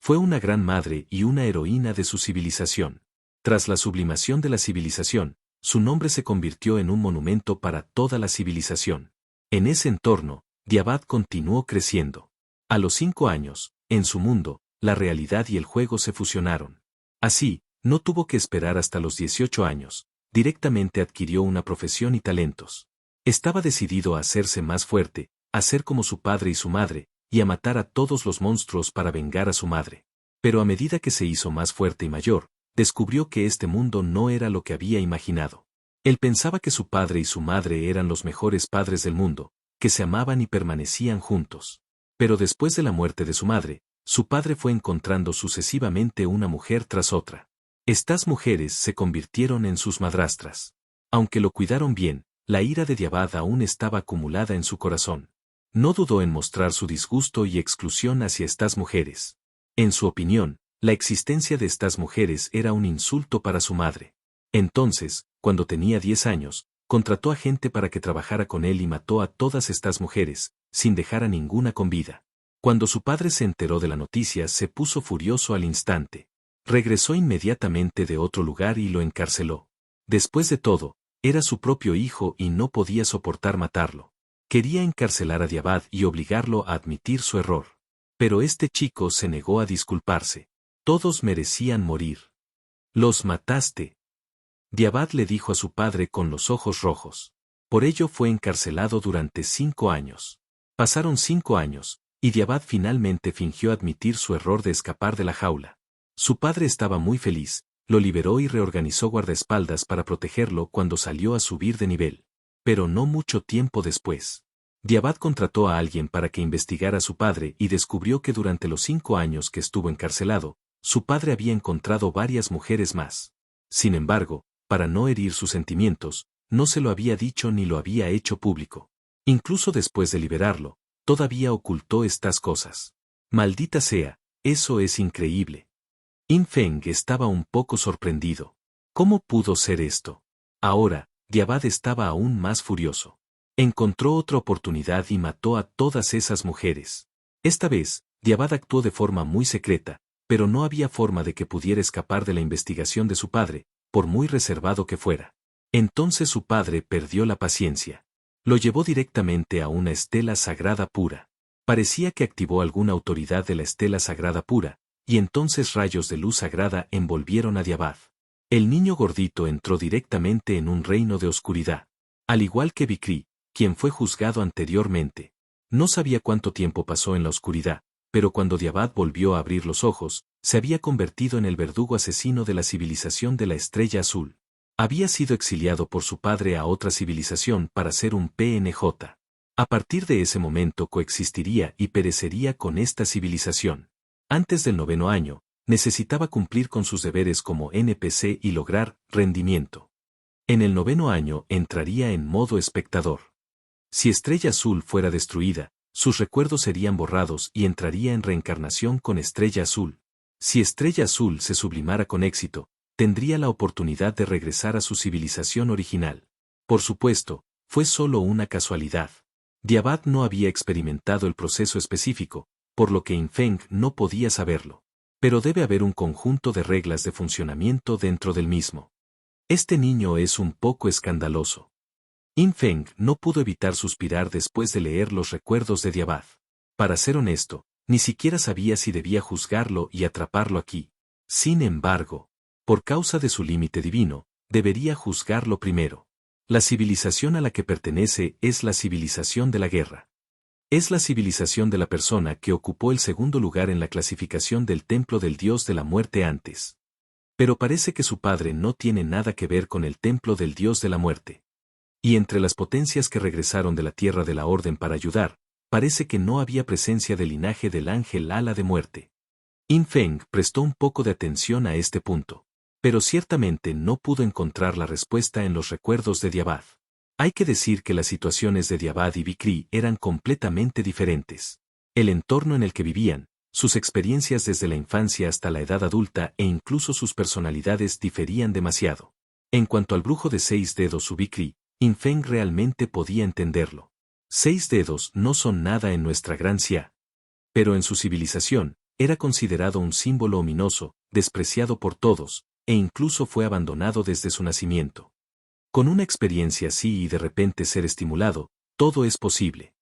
Fue una gran madre y una heroína de su civilización. Tras la sublimación de la civilización, su nombre se convirtió en un monumento para toda la civilización. En ese entorno, Diabad continuó creciendo. A los 5 años, en su mundo, la realidad y el juego se fusionaron. Así, no tuvo que esperar hasta los 18 años, directamente adquirió una profesión y talentos. Estaba decidido a hacerse más fuerte, a ser como su padre y su madre, y a matar a todos los monstruos para vengar a su madre. Pero a medida que se hizo más fuerte y mayor, descubrió que este mundo no era lo que había imaginado. Él pensaba que su padre y su madre eran los mejores padres del mundo, que se amaban y permanecían juntos. Pero después de la muerte de su madre, su padre fue encontrando sucesivamente una mujer tras otra. Estas mujeres se convirtieron en sus madrastras. Aunque lo cuidaron bien, la ira de Diabad aún estaba acumulada en su corazón. No dudó en mostrar su disgusto y exclusión hacia estas mujeres. En su opinión, la existencia de estas mujeres era un insulto para su madre. Entonces, cuando tenía 10 años, contrató a gente para que trabajara con él y mató a todas estas mujeres, sin dejar a ninguna con vida. Cuando su padre se enteró de la noticia, se puso furioso al instante. Regresó inmediatamente de otro lugar y lo encarceló. Después de todo, era su propio hijo y no podía soportar matarlo. Quería encarcelar a Diabad y obligarlo a admitir su error. Pero este chico se negó a disculparse. Todos merecían morir. Los mataste. Diabad le dijo a su padre con los ojos rojos. Por ello fue encarcelado durante 5 años. Pasaron 5 años, y Diabad finalmente fingió admitir su error de escapar de la jaula. Su padre estaba muy feliz, lo liberó y reorganizó guardaespaldas para protegerlo cuando salió a subir de nivel. Pero no mucho tiempo después. Diabad contrató a alguien para que investigara a su padre y descubrió que durante los 5 años que estuvo encarcelado, su padre había encontrado varias mujeres más. Sin embargo, para no herir sus sentimientos, no se lo había dicho ni lo había hecho público. Incluso después de liberarlo, todavía ocultó estas cosas. Maldita sea, eso es increíble. In Feng estaba un poco sorprendido. ¿Cómo pudo ser esto? Ahora, Diabad estaba aún más furioso. Encontró otra oportunidad y mató a todas esas mujeres. Esta vez, Diabad actuó de forma muy secreta, pero no había forma de que pudiera escapar de la investigación de su padre, por muy reservado que fuera. Entonces su padre perdió la paciencia. Lo llevó directamente a una estela sagrada pura. Parecía que activó alguna autoridad de la estela sagrada pura, y entonces rayos de luz sagrada envolvieron a Diabad. El niño gordito entró directamente en un reino de oscuridad. Al igual que Bikri, quien fue juzgado anteriormente. No sabía cuánto tiempo pasó en la oscuridad, pero cuando Diabad volvió a abrir los ojos, se había convertido en el verdugo asesino de la civilización de la Estrella Azul. Había sido exiliado por su padre a otra civilización para ser un PNJ. A partir de ese momento coexistiría y perecería con esta civilización. Antes del 9º año, necesitaba cumplir con sus deberes como NPC y lograr rendimiento. En el 9º año entraría en modo espectador. Si Estrella Azul fuera destruida, sus recuerdos serían borrados y entraría en reencarnación con Estrella Azul. Si Estrella Azul se sublimara con éxito, tendría la oportunidad de regresar a su civilización original. Por supuesto, fue solo una casualidad. Diabad no había experimentado el proceso específico, por lo que Infeng no podía saberlo. Pero debe haber un conjunto de reglas de funcionamiento dentro del mismo. Este niño es un poco escandaloso. Infeng no pudo evitar suspirar después de leer los recuerdos de Diabad. Para ser honesto, ni siquiera sabía si debía juzgarlo y atraparlo aquí. Sin embargo, por causa de su límite divino, debería juzgarlo primero. La civilización a la que pertenece es la civilización de la guerra. Es la civilización de la persona que ocupó el segundo lugar en la clasificación del templo del dios de la muerte antes. Pero parece que su padre no tiene nada que ver con el templo del dios de la muerte. Y entre las potencias que regresaron de la tierra de la orden para ayudar, parece que no había presencia del linaje del ángel ala de muerte. Infeng prestó un poco de atención a este punto, pero ciertamente no pudo encontrar la respuesta en los recuerdos de Diabad. Hay que decir que las situaciones de Diabad y Vikri eran completamente diferentes. El entorno en el que vivían, sus experiencias desde la infancia hasta la edad adulta e incluso sus personalidades diferían demasiado. En cuanto al brujo de 6 dedos su Vikri, Infeng realmente podía entenderlo. 6 dedos no son nada en nuestra gran Xia. Pero en su civilización, era considerado un símbolo ominoso, despreciado por todos, e incluso fue abandonado desde su nacimiento. Con una experiencia así y de repente ser estimulado, todo es posible.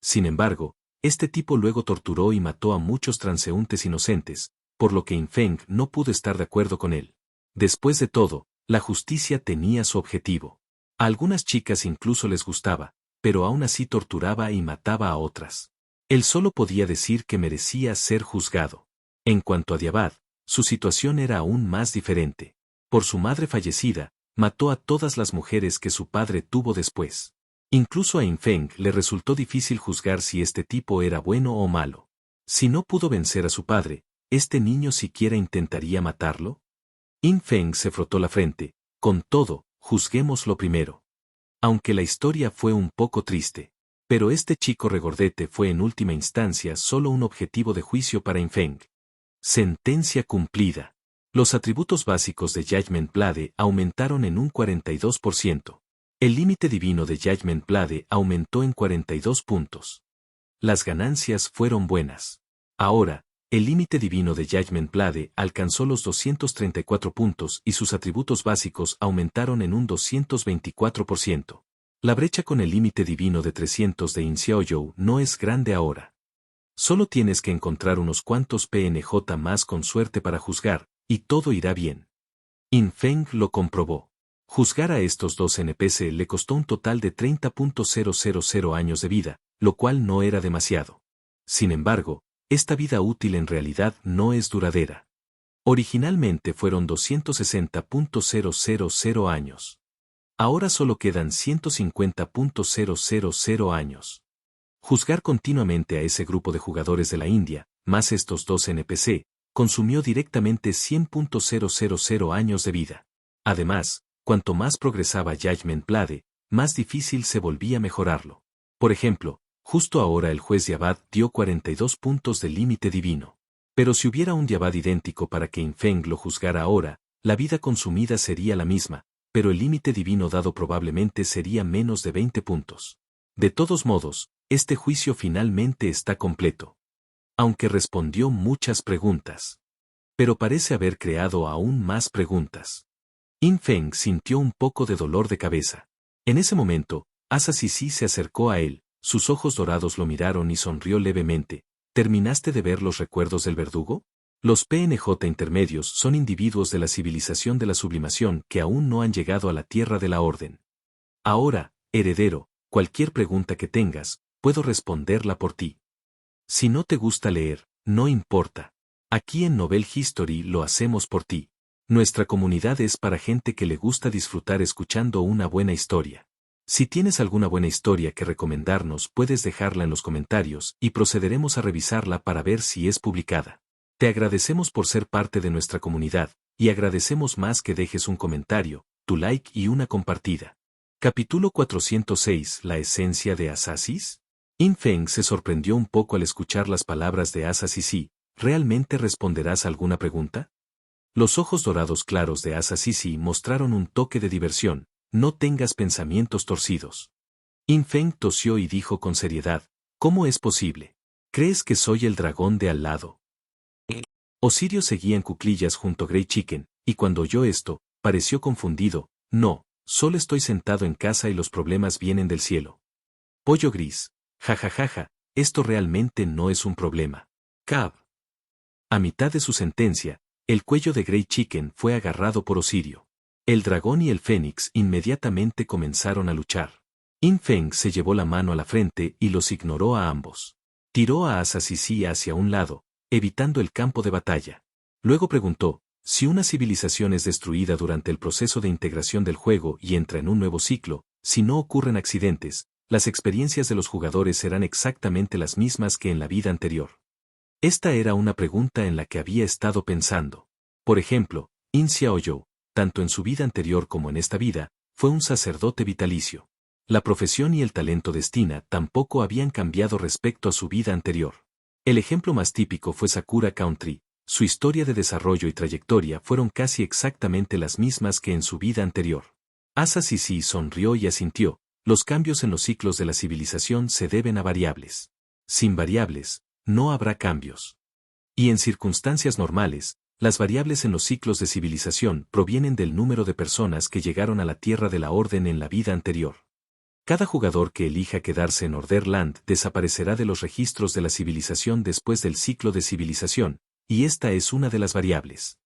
Sin embargo, este tipo luego torturó y mató a muchos transeúntes inocentes, por lo que Infeng no pudo estar de acuerdo con él. Después de todo, la justicia tenía su objetivo. A algunas chicas incluso les gustaba, pero aún así torturaba y mataba a otras. Él solo podía decir que merecía ser juzgado. En cuanto a Diabad, su situación era aún más diferente. Por su madre fallecida, mató a todas las mujeres que su padre tuvo después. Incluso a Infeng le resultó difícil juzgar si este tipo era bueno o malo. Si no pudo vencer a su padre, ¿este niño siquiera intentaría matarlo? Infeng se frotó la frente. Con todo, juzguémoslo primero. Aunque la historia fue un poco triste. Pero este chico regordete fue en última instancia solo un objetivo de juicio para Infeng. Sentencia cumplida. Los atributos básicos de Judgment Blade aumentaron en un 42%. El límite divino de Judgment Blade aumentó en 42 puntos. Las ganancias fueron buenas. Ahora, el límite divino de Judgment Blade alcanzó los 234 puntos y sus atributos básicos aumentaron en un 224%. La brecha con el límite divino de 300 de In Xiaoyou no es grande ahora. Solo tienes que encontrar unos cuantos PNJ más con suerte para juzgar, y todo irá bien. Infeng lo comprobó. Juzgar a estos dos NPC le costó un total de 30.000 años de vida, lo cual no era demasiado. Sin embargo, esta vida útil en realidad no es duradera. Originalmente fueron 260.000 años. Ahora solo quedan 150.000 años. Juzgar continuamente a ese grupo de jugadores de la India, más estos dos NPC, consumió directamente 100.000 años de vida. Además, cuanto más progresaba Judgment Blade, más difícil se volvía mejorarlo. Por ejemplo, justo ahora el juez Diabad dio 42 puntos de límite divino. Pero si hubiera un Diabad idéntico para que Infeng lo juzgara ahora, la vida consumida sería la misma, pero el límite divino dado probablemente sería menos de 20 puntos. De todos modos, este juicio finalmente está completo. Aunque respondió muchas preguntas. Pero parece haber creado aún más preguntas. Infeng sintió un poco de dolor de cabeza. En ese momento, Asa Sisi se acercó a él, sus ojos dorados lo miraron y sonrió levemente. ¿Terminaste de ver los recuerdos del verdugo? Los PNJ intermedios son individuos de la civilización de la sublimación que aún no han llegado a la tierra de la orden. Ahora, heredero, cualquier pregunta que tengas, puedo responderla por ti. Si no te gusta leer, no importa. Aquí en Novel History lo hacemos por ti. Nuestra comunidad es para gente que le gusta disfrutar escuchando una buena historia. Si tienes alguna buena historia que recomendarnos, puedes dejarla en los comentarios y procederemos a revisarla para ver si es publicada. Te agradecemos por ser parte de nuestra comunidad, y agradecemos más que dejes un comentario, tu like y una compartida. Capítulo 406. ¿La esencia de Asasis? In Feng se sorprendió un poco al escuchar las palabras de Asasis. ¿Realmente responderás alguna pregunta? Los ojos dorados claros de Asasis mostraron un toque de diversión. No tengas pensamientos torcidos. In Feng tosió y dijo con seriedad, ¿cómo es posible? ¿Crees que soy el dragón de al lado? Osirio seguía en cuclillas junto a Grey Chicken, y cuando oyó esto, pareció confundido. No, solo estoy sentado en casa y los problemas vienen del cielo. Pollo gris. Jajajaja, esto realmente no es un problema. Cab. A mitad de su sentencia, el cuello de Grey Chicken fue agarrado por Osirio. El dragón y el fénix inmediatamente comenzaron a luchar. In Feng se llevó la mano a la frente y los ignoró a ambos. Tiró a Asasis hacia un lado, evitando el campo de batalla. Luego preguntó, si una civilización es destruida durante el proceso de integración del juego y entra en un nuevo ciclo, si no ocurren accidentes, las experiencias de los jugadores serán exactamente las mismas que en la vida anterior. Esta era una pregunta en la que había estado pensando. Por ejemplo, In Xiaoyou, tanto en su vida anterior como en esta vida, fue un sacerdote vitalicio. La profesión y el talento de Stina tampoco habían cambiado respecto a su vida anterior. El ejemplo más típico fue Sakura Country. Su historia de desarrollo y trayectoria fueron casi exactamente las mismas que en su vida anterior. Asasis sonrió y asintió. Los cambios en los ciclos de la civilización se deben a variables. Sin variables, no habrá cambios. Y en circunstancias normales, las variables en los ciclos de civilización provienen del número de personas que llegaron a la Tierra de la Orden en la vida anterior. Cada jugador que elija quedarse en Orderland desaparecerá de los registros de la civilización después del ciclo de civilización, y esta es una de las variables.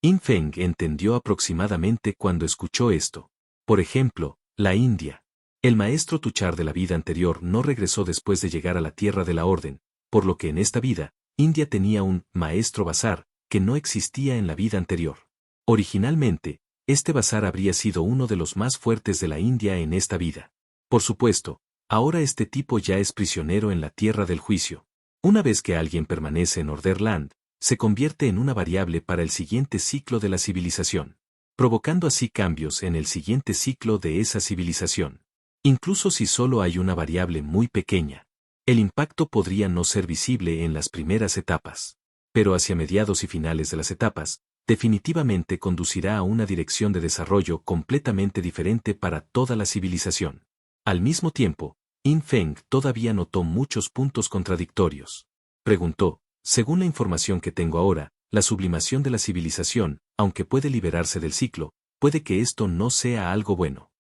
In Feng entendió aproximadamente cuando escuchó esto. Por ejemplo, la India. El maestro Tuchar de la vida anterior no regresó después de llegar a la Tierra de la Orden, por lo que en esta vida, India tenía un maestro Bazar, que no existía en la vida anterior. Originalmente, este Bazar habría sido uno de los más fuertes de la India en esta vida. Por supuesto, ahora este tipo ya es prisionero en la Tierra del Juicio. Una vez que alguien permanece en Orderland, se convierte en una variable para el siguiente ciclo de la civilización, provocando así cambios en el siguiente ciclo de esa civilización. Incluso si solo hay una variable muy pequeña, el impacto podría no ser visible en las primeras etapas, pero hacia mediados y finales de las etapas, definitivamente conducirá a una dirección de desarrollo completamente diferente para toda la civilización. Al mismo tiempo, In Feng todavía notó muchos puntos contradictorios. Preguntó, según la información que tengo ahora, la sublimación de la civilización, aunque puede liberarse del ciclo, puede que esto no sea algo bueno.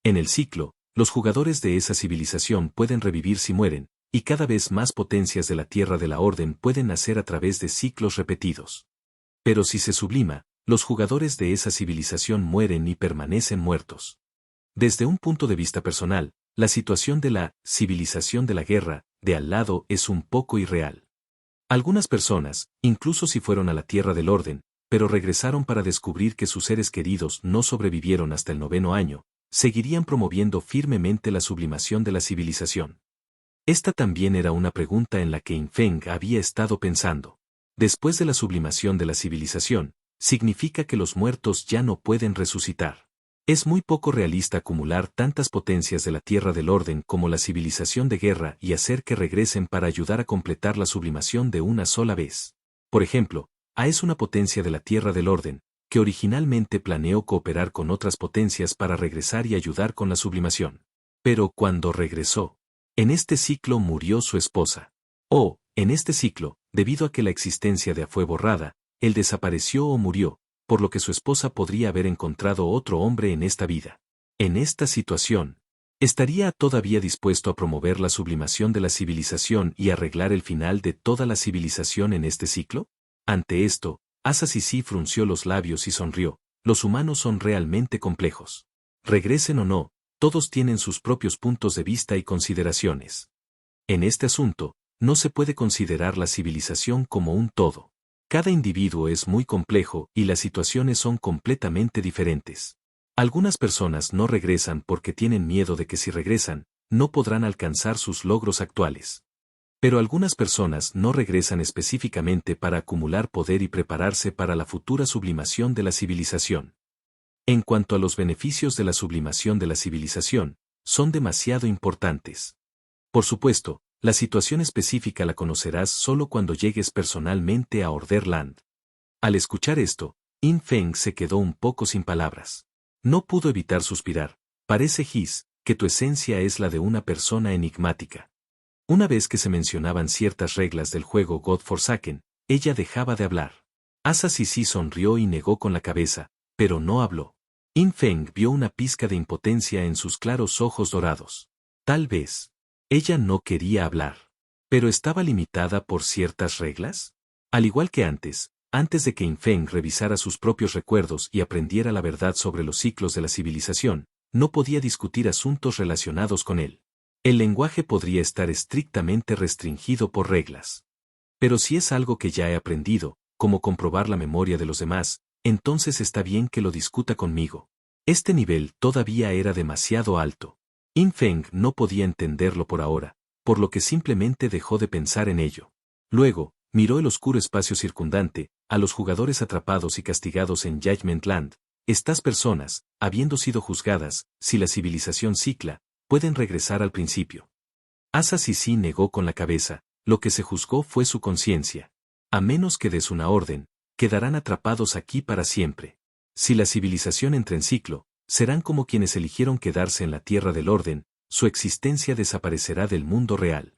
En el ciclo, los jugadores de esa civilización pueden revivir si mueren, y cada vez más potencias de la Tierra de la Orden pueden nacer a través de ciclos repetidos. Pero si se sublima, los jugadores de esa civilización mueren y permanecen muertos. Desde un punto de vista personal, la situación de la civilización de la guerra, de al lado, es un poco irreal. Algunas personas, incluso si fueron a la Tierra del Orden, pero regresaron para descubrir que sus seres queridos no sobrevivieron hasta el 9º año, seguirían promoviendo firmemente la sublimación de la civilización. Esta también era una pregunta en la que In Feng había estado pensando. Después de la sublimación de la civilización, significa que los muertos ya no pueden resucitar. Es muy poco realista acumular tantas potencias de la Tierra del Orden como la civilización de guerra y hacer que regresen para ayudar a completar la sublimación de una sola vez. Por ejemplo, A es una potencia de la Tierra del Orden, que originalmente planeó cooperar con otras potencias para regresar y ayudar con la sublimación. Pero cuando regresó, en este ciclo murió su esposa. En este ciclo, debido a que la existencia de A fue borrada, él desapareció o murió, por lo que su esposa podría haber encontrado otro hombre en esta vida. En esta situación, ¿estaría todavía dispuesto a promover la sublimación de la civilización y arreglar el final de toda la civilización en este ciclo? Ante esto, Asasis frunció los labios y sonrió. Los humanos son realmente complejos. Regresen o no, todos tienen sus propios puntos de vista y consideraciones. En este asunto, no se puede considerar la civilización como un todo. Cada individuo es muy complejo y las situaciones son completamente diferentes. Algunas personas no regresan porque tienen miedo de que si regresan, no podrán alcanzar sus logros actuales. Pero algunas personas no regresan específicamente para acumular poder y prepararse para la futura sublimación de la civilización. En cuanto a los beneficios de la sublimación de la civilización, son demasiado importantes. Por supuesto, la situación específica la conocerás solo cuando llegues personalmente a Orderland. Al escuchar esto, In Feng se quedó un poco sin palabras. No pudo evitar suspirar. Parece, His, que tu esencia es la de una persona enigmática. Una vez que se mencionaban ciertas reglas del juego God Forsaken, ella dejaba de hablar. Asa Sisi sonrió y negó con la cabeza, pero no habló. In Feng vio una pizca de impotencia en sus claros ojos dorados. Tal vez. Ella no quería hablar. ¿Pero estaba limitada por ciertas reglas? Al igual que antes de que In Feng revisara sus propios recuerdos y aprendiera la verdad sobre los ciclos de la civilización, no podía discutir asuntos relacionados con él. El lenguaje podría estar estrictamente restringido por reglas. Pero si es algo que ya he aprendido, como comprobar la memoria de los demás, entonces está bien que lo discuta conmigo. Este nivel todavía era demasiado alto. In Feng no podía entenderlo por ahora, por lo que simplemente dejó de pensar en ello. Luego, miró el oscuro espacio circundante, a los jugadores atrapados y castigados en Judgment Land. Estas personas, habiendo sido juzgadas, si la civilización cicla, pueden regresar al principio. Asa Sisi negó con la cabeza, lo que se juzgó fue su conciencia. A menos que des una orden, quedarán atrapados aquí para siempre. Si la civilización entra en ciclo, serán como quienes eligieron quedarse en la tierra del orden, su existencia desaparecerá del mundo real.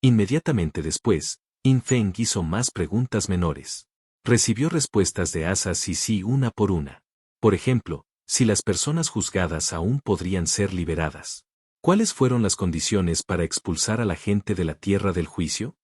Inmediatamente después, In Feng hizo más preguntas menores. Recibió respuestas de Asa Sisi una por una. Por ejemplo, si las personas juzgadas aún podrían ser liberadas. ¿Cuáles fueron las condiciones para expulsar a la gente de la tierra del juicio?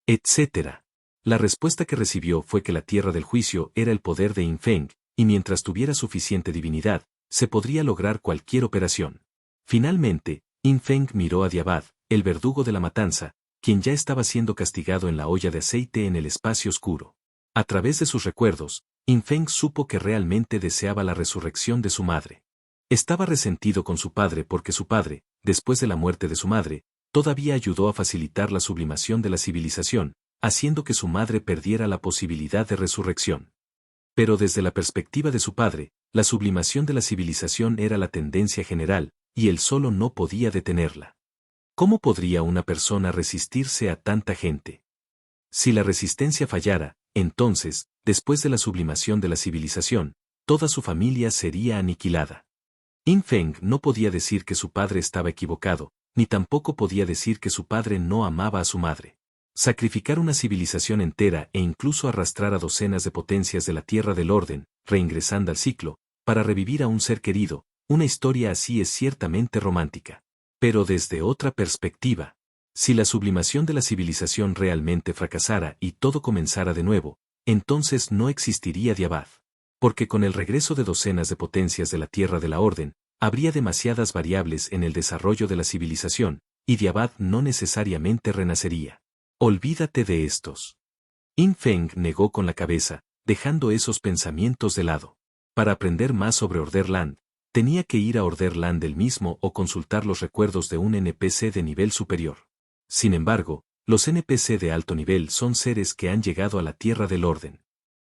Etcétera. La respuesta que recibió fue que la tierra del juicio era el poder de In Feng, y mientras tuviera suficiente divinidad, se podría lograr cualquier operación. Finalmente, In Feng miró a Diabad, el verdugo de la matanza, quien ya estaba siendo castigado en la olla de aceite en el espacio oscuro. A través de sus recuerdos, In Feng supo que realmente deseaba la resurrección de su madre. Estaba resentido con su padre porque su padre, después de la muerte de su madre, todavía ayudó a facilitar la sublimación de la civilización, haciendo que su madre perdiera la posibilidad de resurrección. Pero desde la perspectiva de su padre, la sublimación de la civilización era la tendencia general, y él solo no podía detenerla. ¿Cómo podría una persona resistirse a tanta gente? Si la resistencia fallara, entonces, después de la sublimación de la civilización, toda su familia sería aniquilada. In Feng no podía decir que su padre estaba equivocado, ni tampoco podía decir que su padre no amaba a su madre. Sacrificar una civilización entera e incluso arrastrar a docenas de potencias de la Tierra del Orden, reingresando al ciclo, para revivir a un ser querido, una historia así es ciertamente romántica. Pero desde otra perspectiva, si la sublimación de la civilización realmente fracasara y todo comenzara de nuevo, entonces no existiría Diabad. Porque con el regreso de docenas de potencias de la Tierra de la Orden, habría demasiadas variables en el desarrollo de la civilización, y Diabad no necesariamente renacería. Olvídate de estos. In Feng negó con la cabeza, dejando esos pensamientos de lado. Para aprender más sobre Orderland, tenía que ir a Orderland él mismo o consultar los recuerdos de un NPC de nivel superior. Sin embargo, los NPC de alto nivel son seres que han llegado a la Tierra del Orden.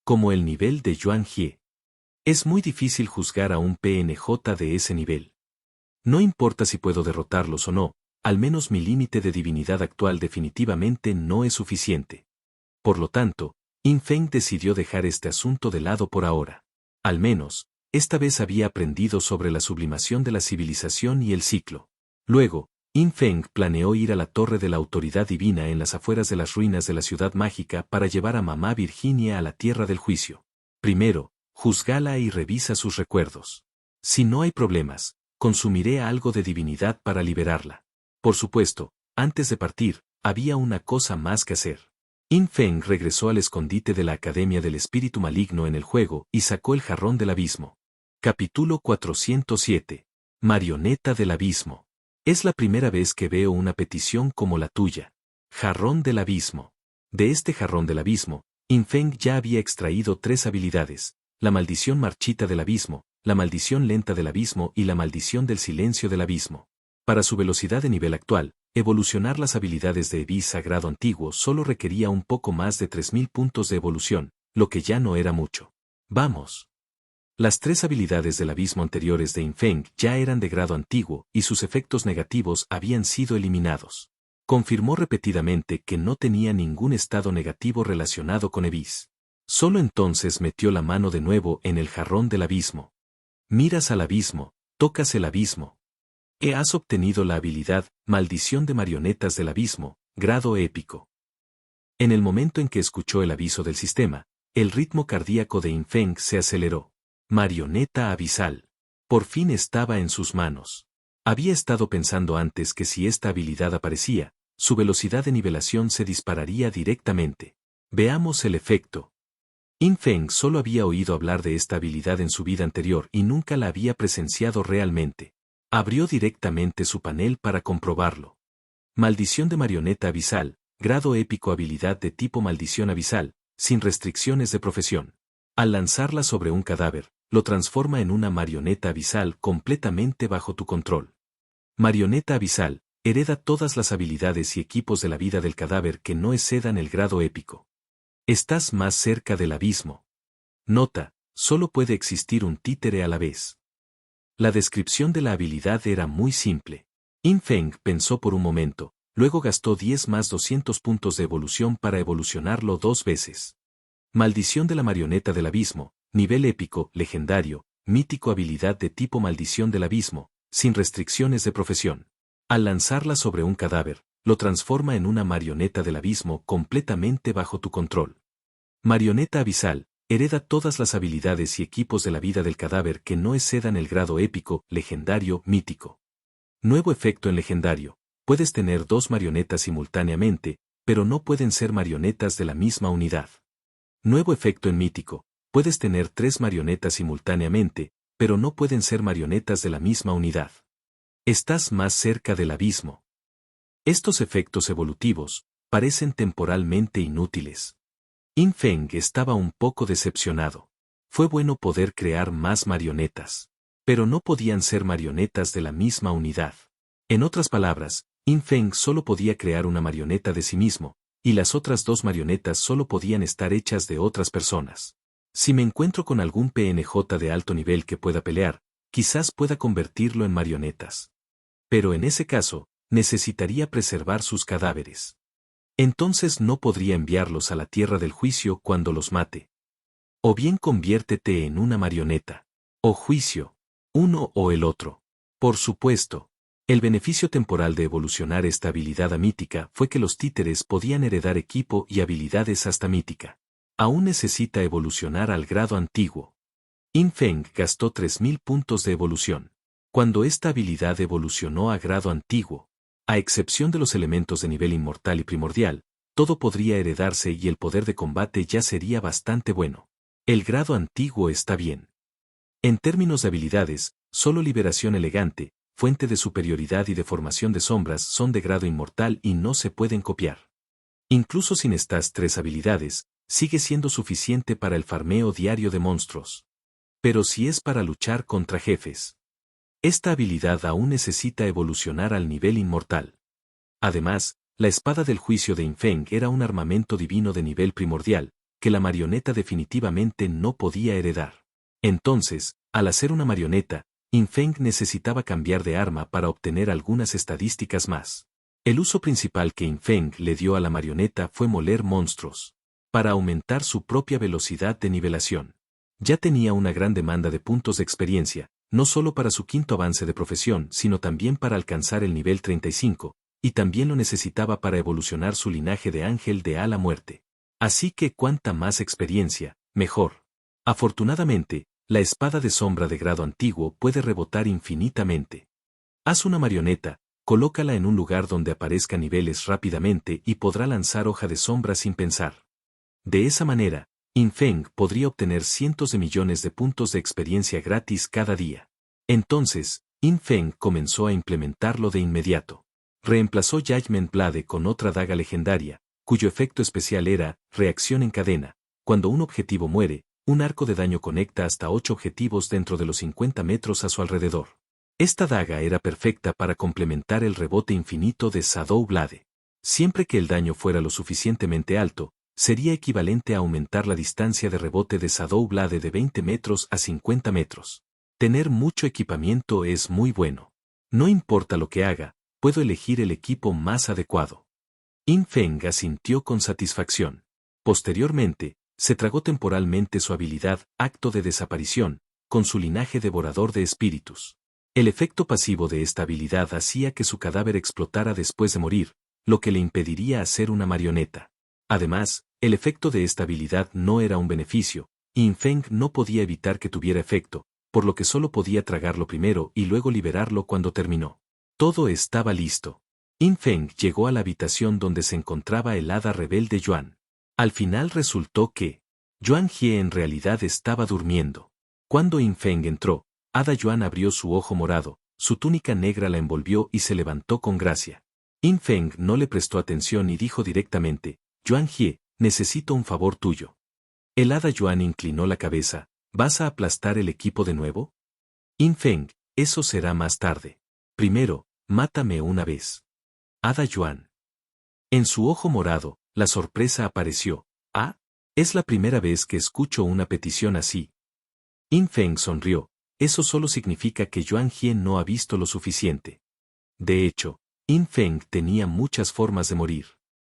Como el nivel de Yuan Jie. Es muy difícil juzgar a un PNJ de ese nivel. No importa si puedo derrotarlos o no, al menos mi límite de divinidad actual definitivamente no es suficiente. Por lo tanto, In Feng decidió dejar este asunto de lado por ahora. Al menos, esta vez había aprendido sobre la sublimación de la civilización y el ciclo. Luego, In Feng planeó ir a la Torre de la Autoridad Divina en las afueras de las ruinas de la Ciudad Mágica para llevar a Mamá Virginia a la Tierra del Juicio. Primero, júzgala y revisa sus recuerdos. Si no hay problemas, consumiré algo de divinidad para liberarla. Por supuesto, antes de partir, había una cosa más que hacer. In Feng regresó al escondite de la Academia del Espíritu Maligno en el juego y sacó el jarrón del abismo. Capítulo 407. Marioneta del abismo. Es la primera vez que veo una petición como la tuya. Jarrón del abismo. De este jarrón del abismo, Yin Feng ya había extraído 3 habilidades: la maldición marchita del abismo, la maldición lenta del abismo y la maldición del silencio del abismo. Para su velocidad de nivel actual, evolucionar las habilidades de Abyss a grado antiguo solo requería un poco más de 3000 puntos de evolución, lo que ya no era mucho. Vamos. Las 3 habilidades del abismo anteriores de Yin Feng ya eran de grado antiguo y sus efectos negativos habían sido eliminados. Confirmó repetidamente que no tenía ningún estado negativo relacionado con Abyss. Solo entonces metió la mano de nuevo en el jarrón del abismo. Miras al abismo, tocas el abismo. Has obtenido la habilidad Maldición de Marionetas del Abismo, grado épico. En el momento en que escuchó el aviso del sistema, el ritmo cardíaco de Yin Feng se aceleró. Marioneta abisal. Por fin estaba en sus manos. Había estado pensando antes que si esta habilidad aparecía, su velocidad de nivelación se dispararía directamente. Veamos el efecto. Yin Feng solo había oído hablar de esta habilidad en su vida anterior y nunca la había presenciado realmente. Abrió directamente su panel para comprobarlo. Maldición de marioneta abisal, grado épico, habilidad de tipo maldición abisal, sin restricciones de profesión. Al lanzarla sobre un cadáver, lo transforma en una marioneta abisal completamente bajo tu control. Marioneta abisal, hereda todas las habilidades y equipos de la vida del cadáver que no excedan el grado épico. Estás más cerca del abismo. Nota, solo puede existir un títere a la vez. La descripción de la habilidad era muy simple. Yin Feng pensó por un momento, luego gastó 10 más 200 puntos de evolución para evolucionarlo 2 veces. Maldición de la marioneta del abismo, nivel épico, legendario, mítico, habilidad de tipo maldición del abismo, sin restricciones de profesión. Al lanzarla sobre un cadáver, lo transforma en una marioneta del abismo completamente bajo tu control. Marioneta abisal, hereda todas las habilidades y equipos de la vida del cadáver que no excedan el grado épico, legendario, mítico. Nuevo efecto en legendario. Puedes tener 2 marionetas simultáneamente, pero no pueden ser marionetas de la misma unidad. Nuevo efecto en mítico. Puedes tener 3 marionetas simultáneamente, pero no pueden ser marionetas de la misma unidad. Estás más cerca del abismo. Estos efectos evolutivos parecen temporalmente inútiles. Yin Feng estaba un poco decepcionado. Fue bueno poder crear más marionetas, pero no podían ser marionetas de la misma unidad. En otras palabras, Yin Feng solo podía crear una marioneta de sí mismo, y las otras 2 marionetas solo podían estar hechas de otras personas. Si me encuentro con algún PNJ de alto nivel que pueda pelear, quizás pueda convertirlo en marionetas. Pero en ese caso, necesitaría preservar sus cadáveres. Entonces no podría enviarlos a la tierra del juicio cuando los mate. O bien conviértete en una marioneta. O juicio. Uno o el otro. Por supuesto. El beneficio temporal de evolucionar esta habilidad mítica fue que los títeres podían heredar equipo y habilidades hasta mítica. Aún necesita evolucionar al grado antiguo. Yin Feng gastó 3000 puntos de evolución. Cuando esta habilidad evolucionó a grado antiguo, a excepción de los elementos de nivel inmortal y primordial, todo podría heredarse y el poder de combate ya sería bastante bueno. El grado antiguo está bien. En términos de habilidades, solo liberación elegante, fuente de superioridad y deformación de sombras son de grado inmortal y no se pueden copiar. Incluso sin estas 3 habilidades, sigue siendo suficiente para el farmeo diario de monstruos. Pero si es para luchar contra jefes, esta habilidad aún necesita evolucionar al nivel inmortal. Además, la espada del juicio de Yin Feng era un armamento divino de nivel primordial, que la marioneta definitivamente no podía heredar. Entonces, al hacer una marioneta, Yin Feng necesitaba cambiar de arma para obtener algunas estadísticas más. El uso principal que Yin Feng le dio a la marioneta fue moler monstruos, para aumentar su propia velocidad de nivelación. Ya tenía una gran demanda de puntos de experiencia, no solo para su 5º avance de profesión, sino también para alcanzar el nivel 35, y también lo necesitaba para evolucionar su linaje de ángel de ala muerte. Así que cuanta más experiencia, mejor. Afortunadamente, la espada de sombra de grado antiguo puede rebotar infinitamente. Haz una marioneta, colócala en un lugar donde aparezca niveles rápidamente y podrá lanzar hoja de sombra sin pensar. De esa manera, Yin Feng podría obtener cientos de millones de puntos de experiencia gratis cada día. Entonces, Yin Feng comenzó a implementarlo de inmediato. Reemplazó Judgment Blade con otra daga legendaria, cuyo efecto especial era reacción en cadena. Cuando un objetivo muere, un arco de daño conecta hasta 8 objetivos dentro de los 50 metros a su alrededor. Esta daga era perfecta para complementar el rebote infinito de Shadow Blade. Siempre que el daño fuera lo suficientemente alto, sería equivalente a aumentar la distancia de rebote de Shadow Blade de 20 metros a 50 metros. Tener mucho equipamiento es muy bueno. No importa lo que haga, puedo elegir el equipo más adecuado. Yin Feng asintió con satisfacción. Posteriormente, se tragó temporalmente su habilidad, acto de desaparición, con su linaje devorador de espíritus. El efecto pasivo de esta habilidad hacía que su cadáver explotara después de morir, lo que le impediría hacer una marioneta. Además, el efecto de esta habilidad no era un beneficio, Yin Feng no podía evitar que tuviera efecto, por lo que solo podía tragarlo primero y luego liberarlo cuando terminó. Todo estaba listo. Yin Feng llegó a la habitación donde se encontraba el hada rebelde Yuan. Al final resultó que Yuan Jie en realidad estaba durmiendo. Cuando Yin Feng entró, Hada Yuan abrió su ojo morado, su túnica negra la envolvió y se levantó con gracia. Yin Feng no le prestó atención y dijo directamente, Yuan Jie, necesito un favor tuyo. El hada Yuan inclinó la cabeza, ¿vas a aplastar el equipo de nuevo? Yin Feng, eso será más tarde. Primero, mátame una vez. Hada Yuan. En su ojo morado, la sorpresa apareció. Ah, es la primera vez que escucho una petición así. Yin Feng sonrió. Eso solo significa que Yuan Jie no ha visto lo suficiente. De hecho, Yin Feng tenía muchas formas de morir.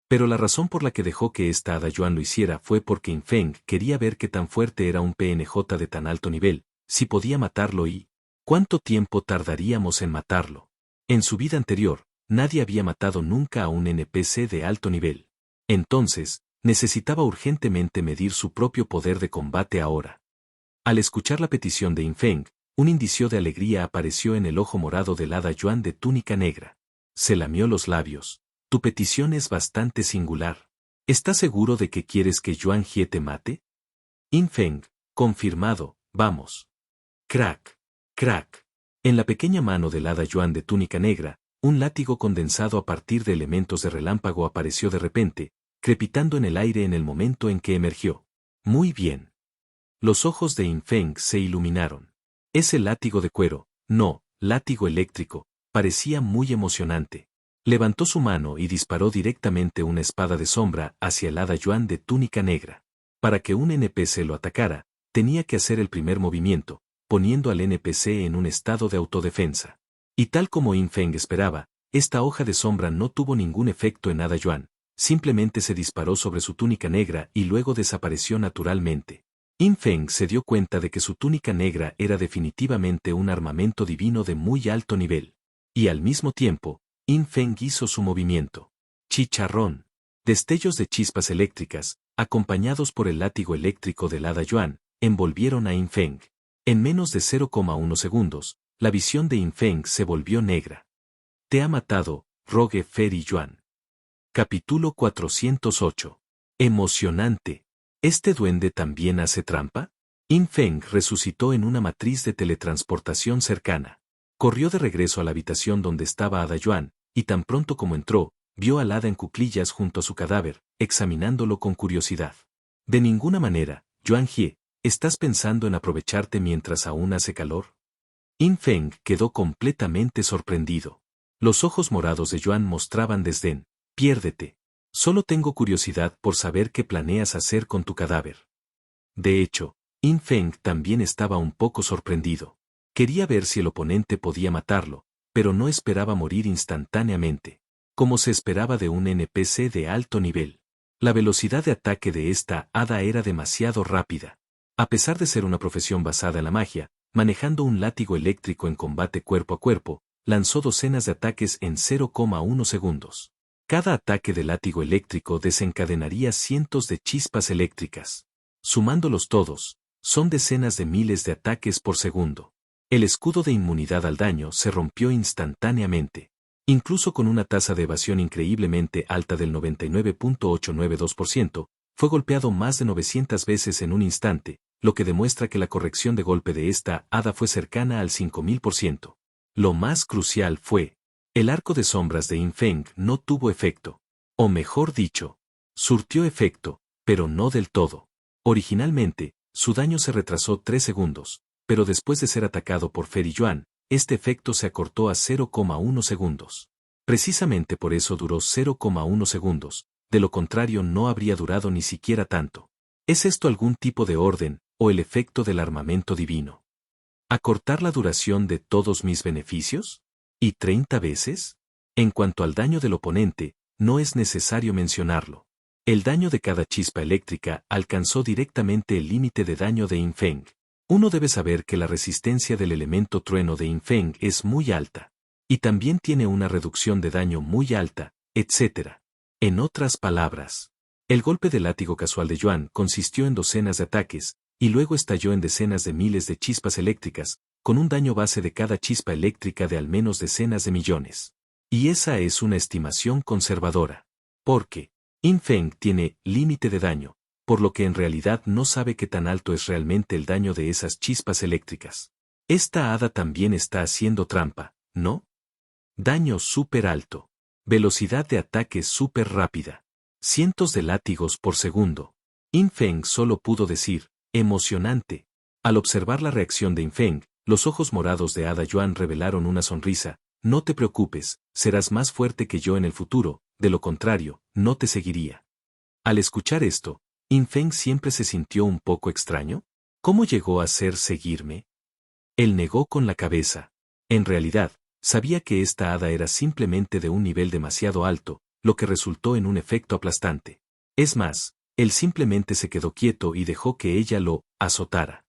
Pero la razón por la que dejó que esta hada Yuan lo hiciera fue porque Yin Feng quería ver qué tan fuerte era un PNJ de tan alto nivel, si podía matarlo y ¿cuánto tiempo tardaríamos en matarlo? En su vida anterior, nadie había matado nunca a un NPC de alto nivel. Entonces, necesitaba urgentemente medir su propio poder de combate ahora. Al escuchar la petición de Yin Feng, un indicio de alegría apareció en el ojo morado del hada Yuan de túnica negra. Se lamió los labios. Tu petición es bastante singular. ¿Estás seguro de que quieres que Yuan Jie te mate? Yin Feng, confirmado, vamos. Crack, crack. En la pequeña mano del hada Yuan de túnica negra, un látigo condensado a partir de elementos de relámpago apareció de repente, crepitando en el aire en el momento en que emergió. Muy bien. Los ojos de Yin Feng se iluminaron. Ese látigo de cuero, no, látigo eléctrico, parecía muy emocionante. Levantó su mano y disparó directamente una espada de sombra hacia el hada Yuan de túnica negra. Para que un NPC lo atacara, tenía que hacer el primer movimiento, poniendo al NPC en un estado de autodefensa. Y tal como Yin Feng esperaba, esta hoja de sombra no tuvo ningún efecto en hada Yuan, simplemente se disparó sobre su túnica negra y luego desapareció naturalmente. Yin Feng se dio cuenta de que su túnica negra era definitivamente un armamento divino de muy alto nivel. Y al mismo tiempo, Yin Feng hizo su movimiento. Chicharrón. Destellos de chispas eléctricas, acompañados por el látigo eléctrico del hada Yuan, envolvieron a Yin Feng. En menos de 0,1 segundos, la visión de Yin Feng se volvió negra. Te ha matado, Rogue Fairy Yuan. Capítulo 408. Emocionante. ¿Este duende también hace trampa? Yin Feng resucitó en una matriz de teletransportación cercana. Corrió de regreso a la habitación donde estaba Hada Yuan, y tan pronto como entró, vio al hada en cuclillas junto a su cadáver, examinándolo con curiosidad. De ninguna manera, Yuan Jie, ¿estás pensando en aprovecharte mientras aún hace calor? Yin Feng quedó completamente sorprendido. Los ojos morados de Yuan mostraban desdén. Piérdete. Solo tengo curiosidad por saber qué planeas hacer con tu cadáver. De hecho, Yin Feng también estaba un poco sorprendido. Quería ver si el oponente podía matarlo, pero no esperaba morir instantáneamente, como se esperaba de un NPC de alto nivel. La velocidad de ataque de esta hada era demasiado rápida. A pesar de ser una profesión basada en la magia, manejando un látigo eléctrico en combate cuerpo a cuerpo, lanzó docenas de ataques en 0,1 segundos. Cada ataque de látigo eléctrico desencadenaría cientos de chispas eléctricas. Sumándolos todos, son decenas de miles de ataques por segundo. El escudo de inmunidad al daño se rompió instantáneamente. Incluso con una tasa de evasión increíblemente alta del 99.892%, fue golpeado más de 900 veces en un instante, lo que demuestra que la corrección de golpe de esta hada fue cercana al 5000%. Lo más crucial fue El arco de sombras de Yin Feng no tuvo efecto. O mejor dicho, surtió efecto, pero no del todo. Originalmente, su daño se retrasó 3 segundos, pero después de ser atacado por Fei Yuan, este efecto se acortó a 0,1 segundos. Precisamente por eso duró 0,1 segundos, de lo contrario no habría durado ni siquiera tanto. ¿Es esto algún tipo de orden, o el efecto del armamento divino? ¿Acortar la duración de todos mis beneficios? ¿Y 30 veces? En cuanto al daño del oponente, no es necesario mencionarlo. El daño de cada chispa eléctrica alcanzó directamente el límite de daño de Yin Feng. Uno debe saber que la resistencia del elemento trueno de Yin Feng es muy alta. Y también tiene una reducción de daño muy alta, etc. En otras palabras, el golpe de látigo casual de Yuan consistió en docenas de ataques, y luego estalló en decenas de miles de chispas eléctricas, con un daño base de cada chispa eléctrica de al menos decenas de millones. Y esa es una estimación conservadora. Porque Yin Feng tiene límite de daño, por lo que en realidad no sabe qué tan alto es realmente el daño de esas chispas eléctricas. Esta hada también está haciendo trampa, ¿no? Daño súper alto. Velocidad de ataque súper rápida. Cientos de látigos por segundo. Yin Feng solo pudo decir, emocionante. Al observar la reacción de Yin Feng, los ojos morados de Hada Yuan revelaron una sonrisa. No te preocupes, serás más fuerte que yo en el futuro, de lo contrario, no te seguiría. Al escuchar esto, Yin Feng siempre se sintió un poco extraño. ¿Cómo llegó a ser seguirme? Él negó con la cabeza. En realidad, sabía que esta hada era simplemente de un nivel demasiado alto, lo que resultó en un efecto aplastante. Es más, él simplemente se quedó quieto y dejó que ella lo azotara.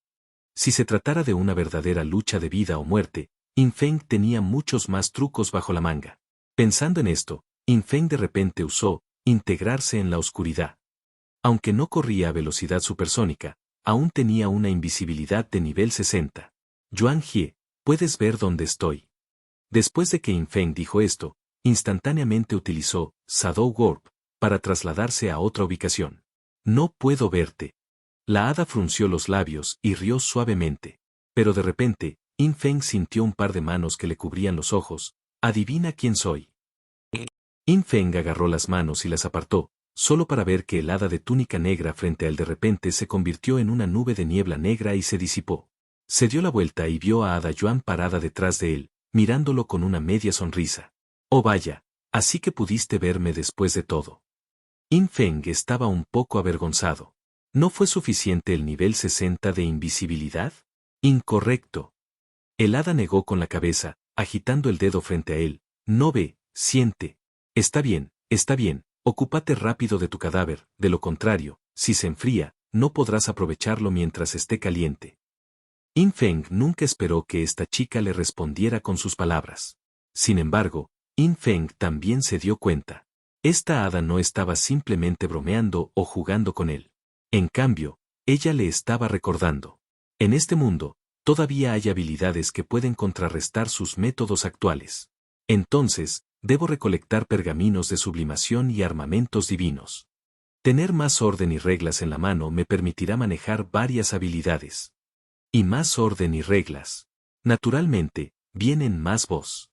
Si se tratara de una verdadera lucha de vida o muerte, Yin Feng tenía muchos más trucos bajo la manga. Pensando en esto, Yin Feng de repente usó integrarse en la oscuridad. Aunque no corría a velocidad supersónica, aún tenía una invisibilidad de nivel 60. Yuan Jie, ¿puedes ver dónde estoy? Después de que Yin Feng dijo esto, instantáneamente utilizó Shadow Warp para trasladarse a otra ubicación. No puedo verte. La hada frunció los labios y rió suavemente. Pero de repente, Yin Feng sintió un par de manos que le cubrían los ojos. ¿Adivina quién soy? Yin Feng agarró las manos y las apartó, solo para ver que el hada de túnica negra frente a él de repente se convirtió en una nube de niebla negra y se disipó. Se dio la vuelta y vio a Hada Yuan parada detrás de él, mirándolo con una media sonrisa. Oh vaya, así que pudiste verme después de todo. Yin Feng estaba un poco avergonzado. ¿No fue suficiente el nivel 60 de invisibilidad? Incorrecto. El hada negó con la cabeza, agitando el dedo frente a él. No ve, siente. Está bien, ocúpate rápido de tu cadáver, de lo contrario, si se enfría, no podrás aprovecharlo mientras esté caliente. Yin Feng nunca esperó que esta chica le respondiera con sus palabras. Sin embargo, Yin Feng también se dio cuenta. Esta hada no estaba simplemente bromeando o jugando con él. En cambio, ella le estaba recordando. En este mundo, todavía hay habilidades que pueden contrarrestar sus métodos actuales. Entonces, debo recolectar pergaminos de sublimación y armamentos divinos. Tener más orden y reglas en la mano me permitirá manejar varias habilidades. Y más orden y reglas. Naturalmente, vienen más voz.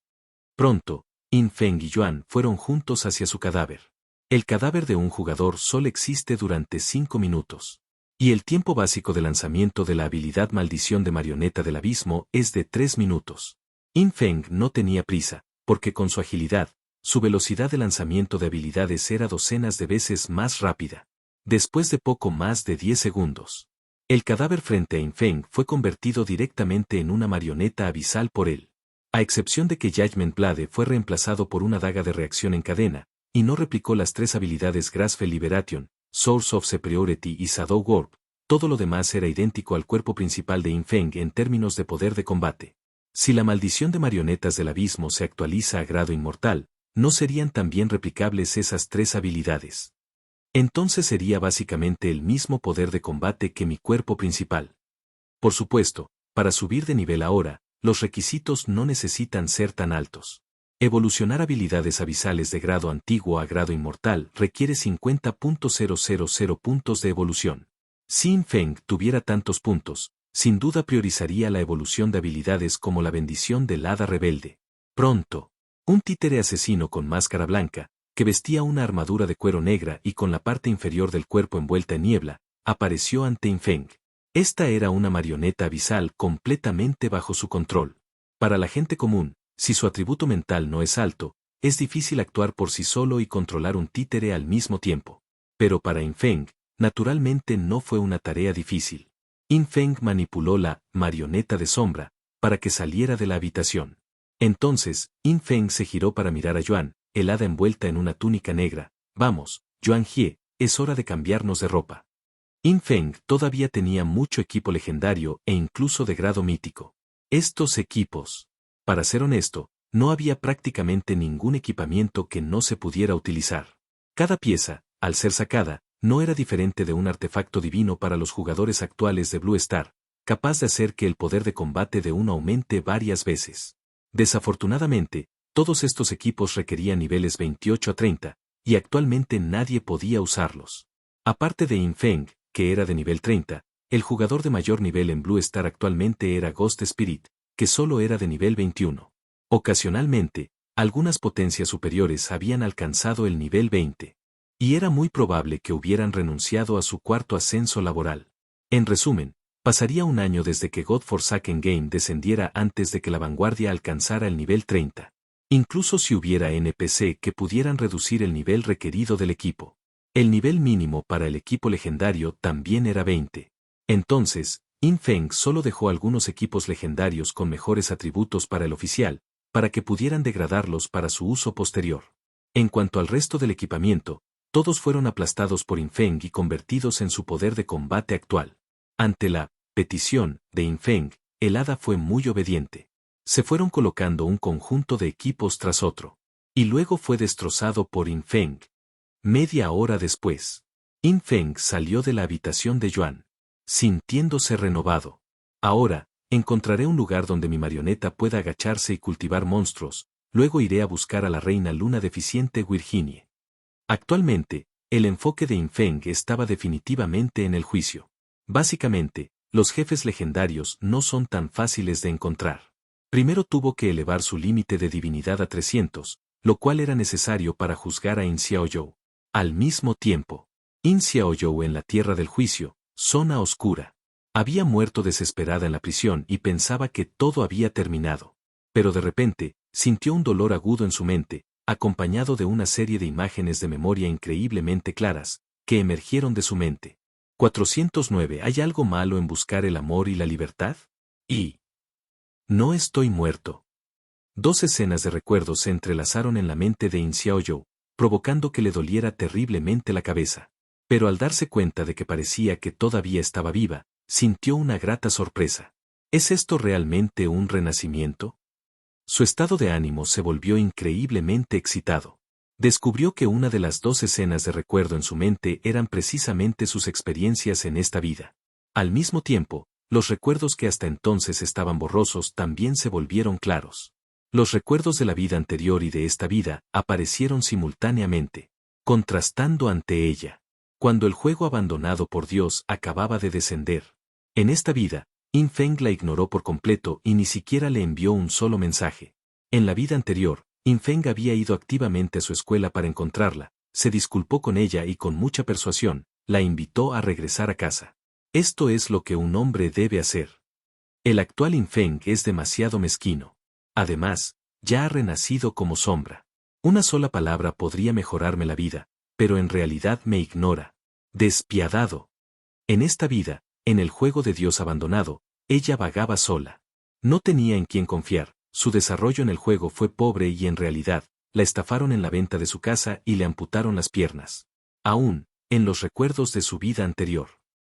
Pronto, Yin Feng y Yuan fueron juntos hacia su cadáver. El cadáver de un jugador solo existe durante 5 minutos. Y el tiempo básico de lanzamiento de la habilidad Maldición de Marioneta del Abismo es de 3 minutos. Yin Feng no tenía prisa, porque con su agilidad, su velocidad de lanzamiento de habilidades era docenas de veces más rápida. Después de poco más de 10 segundos, el cadáver frente a Yin Feng fue convertido directamente en una marioneta abisal por él. A excepción de que Judgment Blade fue reemplazado por una daga de reacción en cadena, y no replicó las 3 habilidades Graceful Liberation, Source of Superiority y Shadow Warp, todo lo demás era idéntico al cuerpo principal de Yin Feng en términos de poder de combate. Si la maldición de marionetas del abismo se actualiza a grado inmortal, ¿no serían también replicables esas 3 habilidades? Entonces sería básicamente el mismo poder de combate que mi cuerpo principal. Por supuesto, para subir de nivel ahora, los requisitos no necesitan ser tan altos. Evolucionar habilidades abisales de grado antiguo a grado inmortal requiere 50.000 puntos de evolución. Si Yin Feng tuviera tantos puntos, sin duda priorizaría la evolución de habilidades como la bendición del hada rebelde. Pronto. Un títere asesino con máscara blanca, que vestía una armadura de cuero negra y con la parte inferior del cuerpo envuelta en niebla, apareció ante In Feng. Esta era una marioneta abisal completamente bajo su control. Para la gente común, si su atributo mental no es alto, es difícil actuar por sí solo y controlar un títere al mismo tiempo. Pero para In Feng, naturalmente no fue una tarea difícil. In Feng manipuló la marioneta de sombra para que saliera de la habitación. Entonces, In Feng se giró para mirar a Yuan, el hada envuelta en una túnica negra. Vamos, Yuan Jie, es hora de cambiarnos de ropa. In Feng todavía tenía mucho equipo legendario e incluso de grado mítico. Estos equipos, para ser honesto, no había prácticamente ningún equipamiento que no se pudiera utilizar. Cada pieza, al ser sacada, no era diferente de un artefacto divino para los jugadores actuales de Blue Star, capaz de hacer que el poder de combate de uno aumente varias veces. Desafortunadamente, todos estos equipos requerían niveles 28 a 30, y actualmente nadie podía usarlos. Aparte de In Feng, que era de nivel 30, el jugador de mayor nivel en Blue Star actualmente era Ghost Spirit, que solo era de nivel 21. Ocasionalmente, algunas potencias superiores habían alcanzado el nivel 20. Y era muy probable que hubieran renunciado a su cuarto ascenso laboral. En resumen, pasaría un año desde que God Forsaken Game descendiera antes de que la vanguardia alcanzara el nivel 30. Incluso si hubiera NPC que pudieran reducir el nivel requerido del equipo. El nivel mínimo para el equipo legendario también era 20. Entonces, In Feng solo dejó algunos equipos legendarios con mejores atributos para el oficial, para que pudieran degradarlos para su uso posterior. En cuanto al resto del equipamiento, todos fueron aplastados por In Feng y convertidos en su poder de combate actual. Ante la petición de In Feng, el hada fue muy obediente. Se fueron colocando un conjunto de equipos tras otro. Y luego fue destrozado por In Feng. Media hora después, In Feng salió de la habitación de Yuan, sintiéndose renovado. Ahora, encontraré un lugar donde mi marioneta pueda agacharse y cultivar monstruos, luego iré a buscar a la reina luna deficiente Virginie. Actualmente, el enfoque de In Feng estaba definitivamente en el juicio. Básicamente, los jefes legendarios no son tan fáciles de encontrar. Primero tuvo que elevar su límite de divinidad a 300, lo cual era necesario para juzgar a In Xiaoyou. Al mismo tiempo, In Xiaoyou en la tierra del juicio, zona oscura. Había muerto desesperada en la prisión y pensaba que todo había terminado. Pero de repente, sintió un dolor agudo en su mente, acompañado de una serie de imágenes de memoria increíblemente claras, que emergieron de su mente. 409. ¿Hay algo malo en buscar el amor y la libertad? Y no estoy muerto. Dos escenas de recuerdos se entrelazaron en la mente de In Xiaoyou, provocando que le doliera terriblemente la cabeza. Pero al darse cuenta de que parecía que todavía estaba viva, sintió una grata sorpresa. ¿Es esto realmente un renacimiento? Su estado de ánimo se volvió increíblemente excitado. Descubrió que una de las dos escenas de recuerdo en su mente eran precisamente sus experiencias en esta vida. Al mismo tiempo, los recuerdos que hasta entonces estaban borrosos también se volvieron claros. Los recuerdos de la vida anterior y de esta vida aparecieron simultáneamente, contrastando ante ella. Cuando el juego abandonado por Dios acababa de descender. En esta vida, In Feng la ignoró por completo y ni siquiera le envió un solo mensaje. En la vida anterior, In Feng había ido activamente a su escuela para encontrarla, se disculpó con ella y con mucha persuasión, la invitó a regresar a casa. Esto es lo que un hombre debe hacer. El actual In Feng es demasiado mezquino. Además, ya ha renacido como sombra. Una sola palabra podría mejorarme la vida, pero en realidad me ignora. Despiadado. En esta vida, en el juego de Dios abandonado, ella vagaba sola. No tenía en quién confiar, su desarrollo en el juego fue pobre y en realidad, la estafaron en la venta de su casa y le amputaron las piernas. Aún, en los recuerdos de su vida anterior.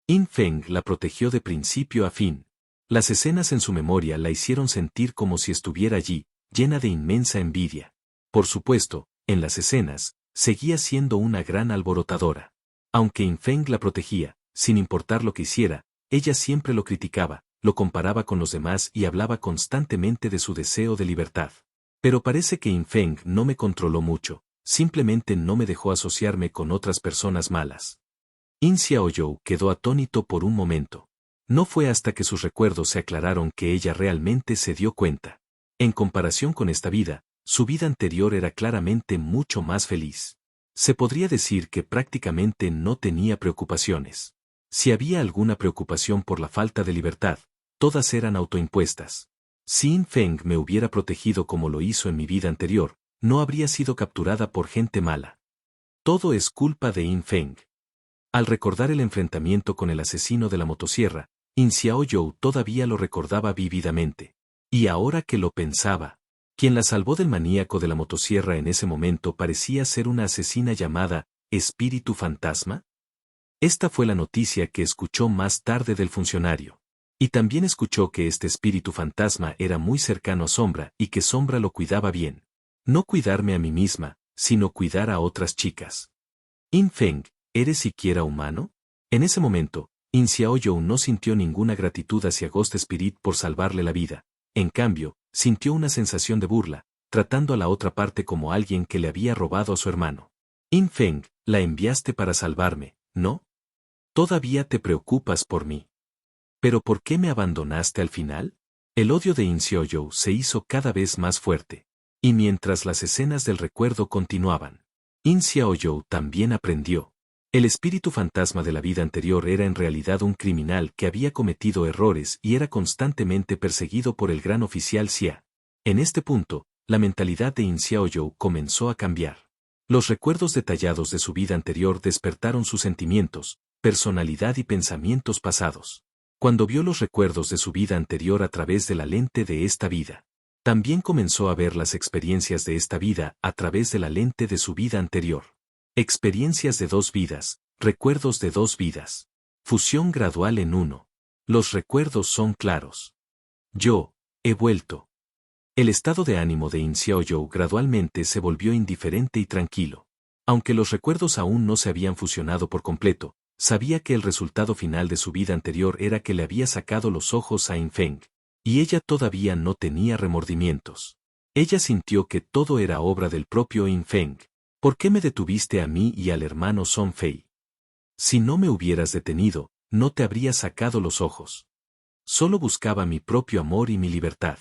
In Feng la protegió de principio a fin. Las escenas en su memoria la hicieron sentir como si estuviera allí, llena de inmensa envidia. Por supuesto, en las escenas, seguía siendo una gran alborotadora. Aunque In Feng la protegía, sin importar lo que hiciera, ella siempre lo criticaba, lo comparaba con los demás y hablaba constantemente de su deseo de libertad. Pero parece que In Feng no me controló mucho, simplemente no me dejó asociarme con otras personas malas. In Xiaoyou quedó atónito por un momento. No fue hasta que sus recuerdos se aclararon que ella realmente se dio cuenta. En comparación con esta vida, Su vida anterior era claramente mucho más feliz. Se podría decir que prácticamente no tenía preocupaciones. Si había alguna preocupación por la falta de libertad, todas eran autoimpuestas. Si In Feng me hubiera protegido como lo hizo en mi vida anterior, no habría sido capturada por gente mala. Todo es culpa de In Feng. Al recordar el enfrentamiento con el asesino de la motosierra, In Xiaoyou todavía lo recordaba vívidamente. Y ahora que lo pensaba, quien la salvó del maníaco de la motosierra en ese momento parecía ser una asesina llamada Espíritu Fantasma. Esta fue la noticia que escuchó más tarde del funcionario. Y también escuchó que este espíritu fantasma era muy cercano a Sombra y que Sombra lo cuidaba bien. No cuidarme a mí misma, sino cuidar a otras chicas. In Feng, ¿eres siquiera humano? En ese momento, In Xiaoyou no sintió ninguna gratitud hacia Ghost Spirit por salvarle la vida. En cambio, sintió una sensación de burla, tratando a la otra parte como alguien que le había robado a su hermano. In Feng, la enviaste para salvarme, ¿no? Todavía te preocupas por mí. ¿Pero por qué me abandonaste al final? El odio de In Xiaoyou se hizo cada vez más fuerte. Y mientras las escenas del recuerdo continuaban, In Xiaoyou también aprendió. El espíritu fantasma de la vida anterior era en realidad un criminal que había cometido errores y era constantemente perseguido por el gran oficial Xia. En este punto, la mentalidad de In Xiaoyou comenzó a cambiar. Los recuerdos detallados de su vida anterior despertaron sus sentimientos, personalidad y pensamientos pasados. Cuando vio los recuerdos de su vida anterior a través de la lente de esta vida, también comenzó a ver las experiencias de esta vida a través de la lente de su vida anterior. Experiencias de dos vidas, recuerdos de dos vidas. Fusión gradual en uno. Los recuerdos son claros. Yo, he vuelto. El estado de ánimo de In Xiaoyou gradualmente se volvió indiferente y tranquilo. Aunque los recuerdos aún no se habían fusionado por completo, sabía que el resultado final de su vida anterior era que le había sacado los ojos a In Feng. Y ella todavía no tenía remordimientos. Ella sintió que todo era obra del propio In Feng. ¿Por qué me detuviste a mí y al hermano Song Fei? Si no me hubieras detenido, no te habría sacado los ojos. Solo buscaba mi propio amor y mi libertad.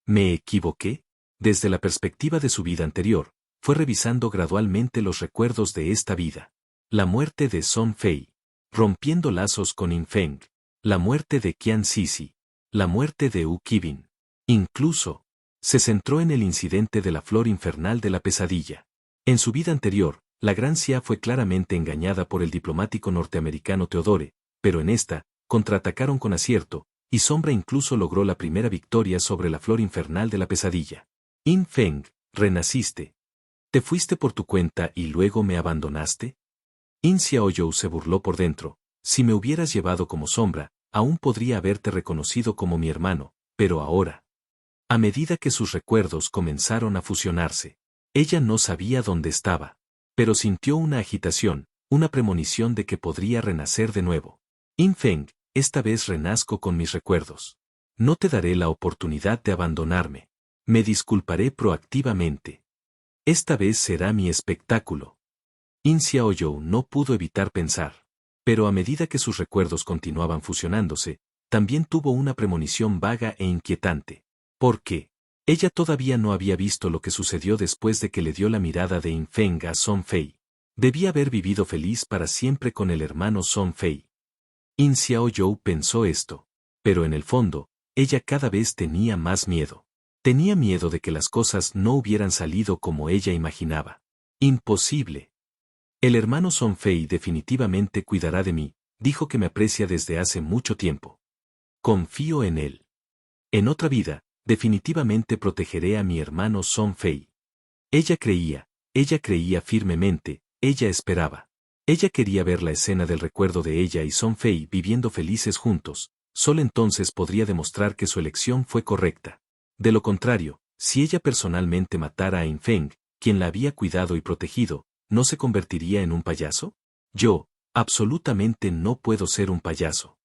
¿Me equivoqué? Desde la perspectiva de su vida anterior, fue revisando gradualmente los recuerdos de esta vida. La muerte de Song Fei. Rompiendo lazos con In Feng. La muerte de Qian Sisi. La muerte de Wu Qibin. Incluso, se centró en el incidente de la flor infernal de la pesadilla. En su vida anterior, la Gran Xia fue claramente engañada por el diplomático norteamericano Theodore, pero en esta, contraatacaron con acierto, y Sombra incluso logró la primera victoria sobre la flor infernal de la pesadilla. In Feng, renaciste. ¿Te fuiste por tu cuenta y luego me abandonaste? In Xiaoyou se burló por dentro. Si me hubieras llevado como Sombra, aún podría haberte reconocido como mi hermano, pero ahora. A medida que sus recuerdos comenzaron a fusionarse, ella no sabía dónde estaba, pero sintió una agitación, una premonición de que podría renacer de nuevo. In Feng, esta vez renazco con mis recuerdos. No te daré la oportunidad de abandonarme. Me disculparé proactivamente. Esta vez será mi espectáculo. In Xiaoyou no pudo evitar pensar. Pero a medida que sus recuerdos continuaban fusionándose, también tuvo una premonición vaga e inquietante. ¿Por qué? Ella todavía no había visto lo que sucedió después de que le dio la mirada de In Feng a Song Fei. Debía haber vivido feliz para siempre con el hermano Song Fei. In Xiaoyou pensó esto. Pero en el fondo, ella cada vez tenía más miedo. Tenía miedo de que las cosas no hubieran salido como ella imaginaba. Imposible. El hermano Song Fei definitivamente cuidará de mí, dijo que me aprecia desde hace mucho tiempo. Confío en él. En otra vida, definitivamente protegeré a mi hermano Song Fei. Ella creía firmemente, ella esperaba. Ella quería ver la escena del recuerdo de ella y Song Fei viviendo felices juntos, solo entonces podría demostrar que su elección fue correcta. De lo contrario, si ella personalmente matara a In Feng, quien la había cuidado y protegido, ¿no se convertiría en un payaso? Yo, absolutamente no puedo ser un payaso.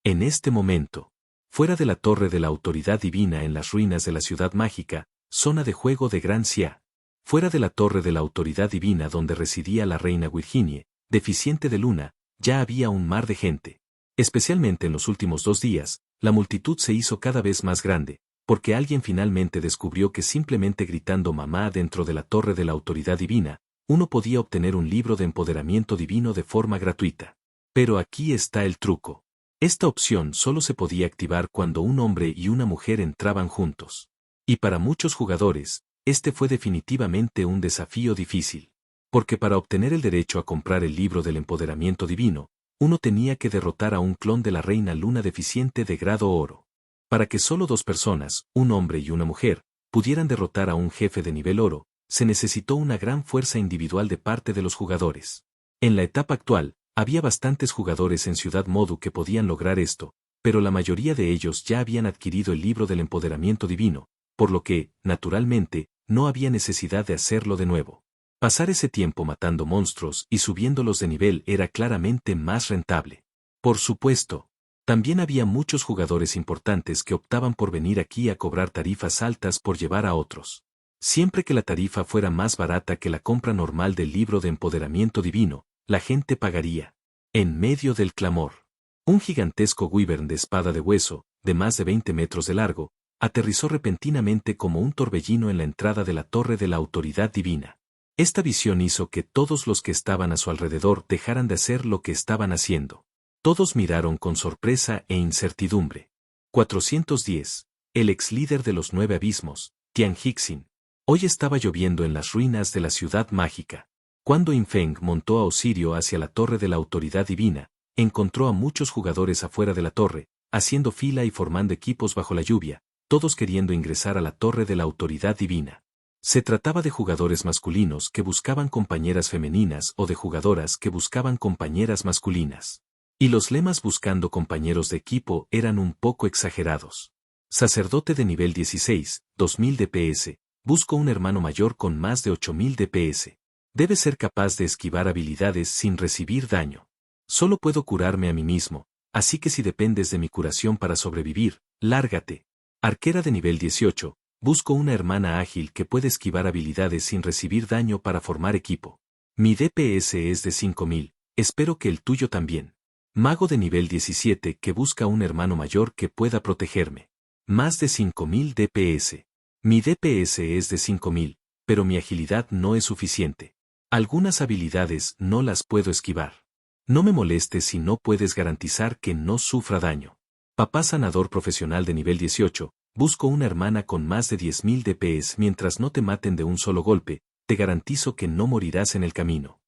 En este momento, fuera de la torre de la autoridad divina en las ruinas de la ciudad mágica, zona de juego de Gran Xia, fuera de la torre de la autoridad divina donde residía la reina Virginie, deficiente de luna, ya había un mar de gente. Especialmente en los últimos 2 días, la multitud se hizo cada vez más grande, porque alguien finalmente descubrió que simplemente gritando mamá dentro de la torre de la autoridad divina, uno podía obtener un libro de empoderamiento divino de forma gratuita. Pero aquí está el truco. Esta opción solo se podía activar cuando un hombre y una mujer entraban juntos. Y para muchos jugadores, este fue definitivamente un desafío difícil. Porque para obtener el derecho a comprar el libro del empoderamiento divino, uno tenía que derrotar a un clon de la reina luna deficiente de grado oro. Para que solo dos personas, un hombre y una mujer, pudieran derrotar a un jefe de nivel oro, se necesitó una gran fuerza individual de parte de los jugadores. En la etapa actual, había bastantes jugadores en Ciudad Modu que podían lograr esto, pero la mayoría de ellos ya habían adquirido el libro del empoderamiento divino, por lo que, naturalmente, no había necesidad de hacerlo de nuevo. Pasar ese tiempo matando monstruos y subiéndolos de nivel era claramente más rentable. Por supuesto, también había muchos jugadores importantes que optaban por venir aquí a cobrar tarifas altas por llevar a otros. Siempre que la tarifa fuera más barata que la compra normal del libro de empoderamiento divino, la gente pagaría. En medio del clamor, un gigantesco wyvern de espada de hueso, de más de 20 metros de largo, aterrizó repentinamente como un torbellino en la entrada de la torre de la autoridad divina. Esta visión hizo que todos los que estaban a su alrededor dejaran de hacer lo que estaban haciendo. Todos miraron con sorpresa e incertidumbre. 410. El ex líder de los 9 abismos, Tian Hixin. Hoy estaba lloviendo en las ruinas de la ciudad mágica. Cuando Infeng montó a Osirio hacia la torre de la autoridad divina, encontró a muchos jugadores afuera de la torre, haciendo fila y formando equipos bajo la lluvia, todos queriendo ingresar a la torre de la autoridad divina. Se trataba de jugadores masculinos que buscaban compañeras femeninas o de jugadoras que buscaban compañeras masculinas. Y los lemas buscando compañeros de equipo eran un poco exagerados. Sacerdote de nivel 16, 2000 DPS, busco un hermano mayor con más de 8000 DPS. Debe ser capaz de esquivar habilidades sin recibir daño. Solo puedo curarme a mí mismo, así que si dependes de mi curación para sobrevivir, lárgate. Arquera de nivel 18, busco una hermana ágil que pueda esquivar habilidades sin recibir daño para formar equipo. Mi DPS es de 5000, espero que el tuyo también. Mago de nivel 17 que busca un hermano mayor que pueda protegerme. Más de 5000 DPS. Mi DPS es de 5000, pero mi agilidad no es suficiente. Algunas habilidades no las puedo esquivar. No me molestes si no puedes garantizar que no sufra daño. Papá sanador profesional de nivel 18, busco una hermana con más de 10.000 DPS mientras no te maten de un solo golpe, te garantizo que no morirás en el camino.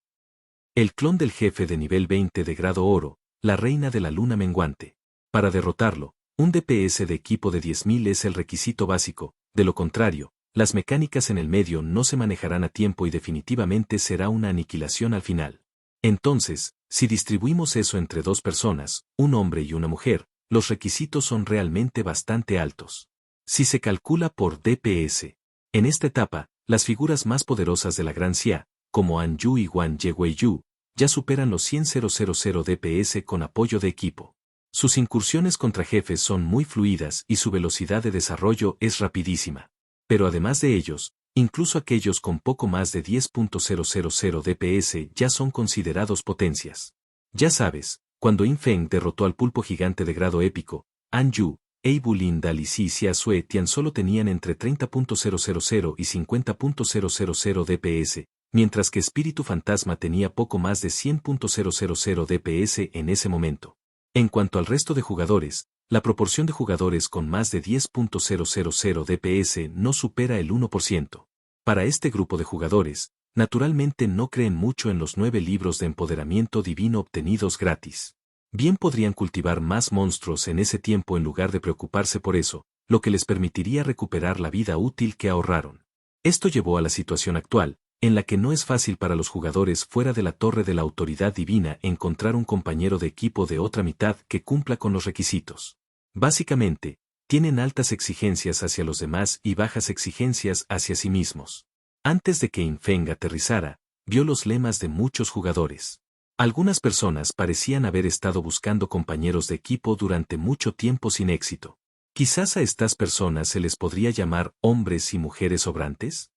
El clon del jefe de nivel 20 de grado oro, la reina de la luna menguante. Para derrotarlo, un DPS de equipo de 10.000 es el requisito básico, de lo contrario, las mecánicas en el medio no se manejarán a tiempo y definitivamente será una aniquilación al final. Entonces, si distribuimos eso entre dos personas, un hombre y una mujer, los requisitos son realmente bastante altos. Si se calcula por DPS. En esta etapa, las figuras más poderosas de la Gran Xia, como Anju y Wan Yeguiyu, ya superan los 100.000 DPS con apoyo de equipo. Sus incursiones contra jefes son muy fluidas y su velocidad de desarrollo es rapidísima. Pero además de ellos, incluso aquellos con poco más de 10.000 DPS ya son considerados potencias. Ya sabes, cuando Infeng derrotó al pulpo gigante de grado épico, Anju, Eibulin Dal y Xia Sue Tian solo tenían entre 30.000 y 50.000 DPS, mientras que Espíritu Fantasma tenía poco más de 100.000 DPS en ese momento. En cuanto al resto de jugadores, la proporción de jugadores con más de 10.000 DPS no supera el 1%. Para este grupo de jugadores, naturalmente no creen mucho en los 9 libros de empoderamiento divino obtenidos gratis. Bien podrían cultivar más monstruos en ese tiempo en lugar de preocuparse por eso, lo que les permitiría recuperar la vida útil que ahorraron. Esto llevó a la situación actual, en la que no es fácil para los jugadores fuera de la torre de la autoridad divina encontrar un compañero de equipo de otra mitad que cumpla con los requisitos. Básicamente, tienen altas exigencias hacia los demás y bajas exigencias hacia sí mismos. Antes de que Infeng aterrizara, vio los lemas de muchos jugadores. Algunas personas parecían haber estado buscando compañeros de equipo durante mucho tiempo sin éxito. Quizás a estas personas se les podría llamar hombres y mujeres sobrantes.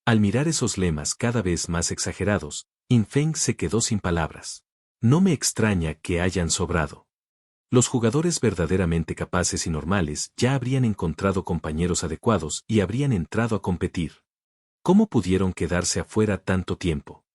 Al mirar esos lemas cada vez más exagerados, Infeng se quedó sin palabras. No me extraña que hayan sobrado. Los jugadores verdaderamente capaces y normales ya habrían encontrado compañeros adecuados y habrían entrado a competir. ¿Cómo pudieron quedarse afuera tanto tiempo?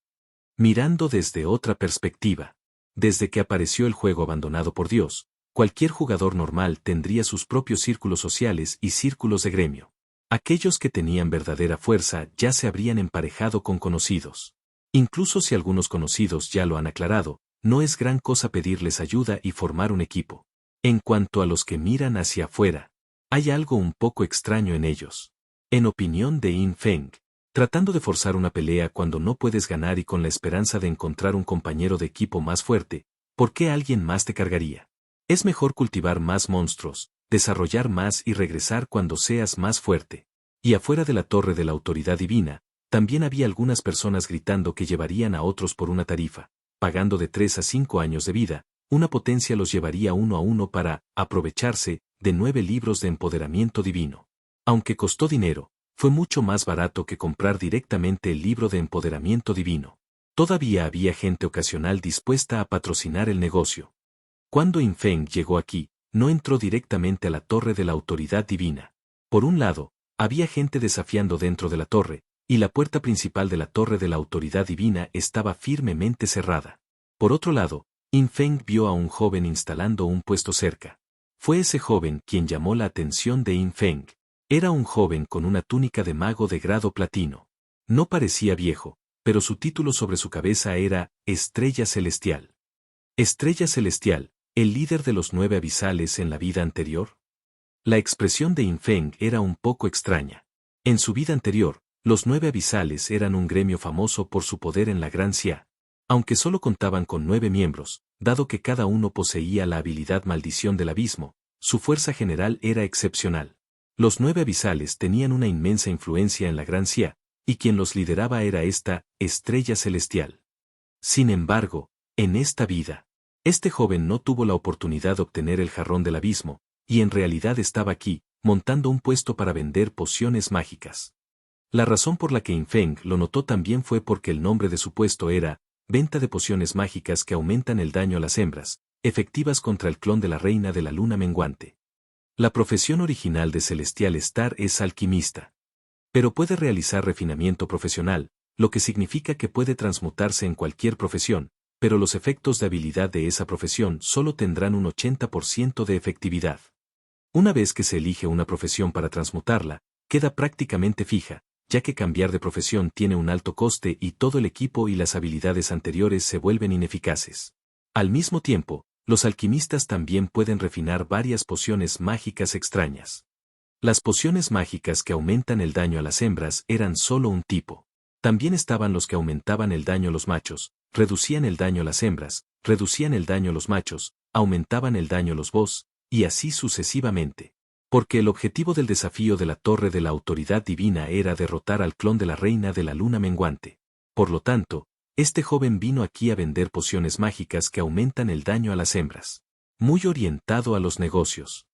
Mirando desde otra perspectiva. Desde que apareció el juego abandonado por Dios, cualquier jugador normal tendría sus propios círculos sociales y círculos de gremio. Aquellos que tenían verdadera fuerza ya se habrían emparejado con conocidos. Incluso si algunos conocidos ya lo han aclarado, no es gran cosa pedirles ayuda y formar un equipo. En cuanto a los que miran hacia afuera, hay algo un poco extraño en ellos. En opinión de In Feng, tratando de forzar una pelea cuando no puedes ganar y con la esperanza de encontrar un compañero de equipo más fuerte, ¿por qué alguien más te cargaría? Es mejor cultivar más monstruos, desarrollar más y regresar cuando seas más fuerte. Y afuera de la torre de la autoridad divina, también había algunas personas gritando que llevarían a otros por una tarifa, pagando de 3 a 5 años de vida, una potencia los llevaría uno a uno para aprovecharse de 9 libros de empoderamiento divino. Aunque costó dinero, fue mucho más barato que comprar directamente el libro de empoderamiento divino. Todavía había gente ocasional dispuesta a patrocinar el negocio. Cuando In Feng llegó aquí, no entró directamente a la torre de la autoridad divina. Por un lado, había gente desafiando dentro de la torre, y la puerta principal de la torre de la autoridad divina estaba firmemente cerrada. Por otro lado, In Feng vio a un joven instalando un puesto cerca. Fue ese joven quien llamó la atención de In Feng. Era un joven con una túnica de mago de grado platino. No parecía viejo, pero su título sobre su cabeza era Estrella Celestial. Estrella Celestial, ¿el líder de los 9 abisales en la vida anterior? La expresión de In Feng era un poco extraña. En su vida anterior, los 9 abisales eran un gremio famoso por su poder en la Gran Xia. Aunque solo contaban con 9 miembros, dado que cada uno poseía la habilidad maldición del abismo, su fuerza general era excepcional. Los 9 abisales tenían una inmensa influencia en la Gran Xia, y quien los lideraba era esta Estrella Celestial. Sin embargo, en esta vida, este joven no tuvo la oportunidad de obtener el jarrón del abismo, y en realidad estaba aquí, montando un puesto para vender pociones mágicas. La razón por la que In Feng lo notó también fue porque el nombre de su puesto era Venta de pociones mágicas que aumentan el daño a las hembras, efectivas contra el clon de la reina de la luna menguante. La profesión original de Celestial Star es alquimista. Pero puede realizar refinamiento profesional, lo que significa que puede transmutarse en cualquier profesión, pero los efectos de habilidad de esa profesión solo tendrán un 80% de efectividad. Una vez que se elige una profesión para transmutarla, queda prácticamente fija, ya que cambiar de profesión tiene un alto coste y todo el equipo y las habilidades anteriores se vuelven ineficaces. Al mismo tiempo, los alquimistas también pueden refinar varias pociones mágicas extrañas. Las pociones mágicas que aumentan el daño a las hembras eran solo un tipo. También estaban los que aumentaban el daño a los machos, reducían el daño a las hembras, reducían el daño a los machos, aumentaban el daño a los boss, y así sucesivamente. Porque el objetivo del desafío de la Torre de la Autoridad Divina era derrotar al clon de la Reina de la Luna Menguante. Por lo tanto, este joven vino aquí a vender pociones mágicas que aumentan el daño a las hembras. Muy orientado a los negocios.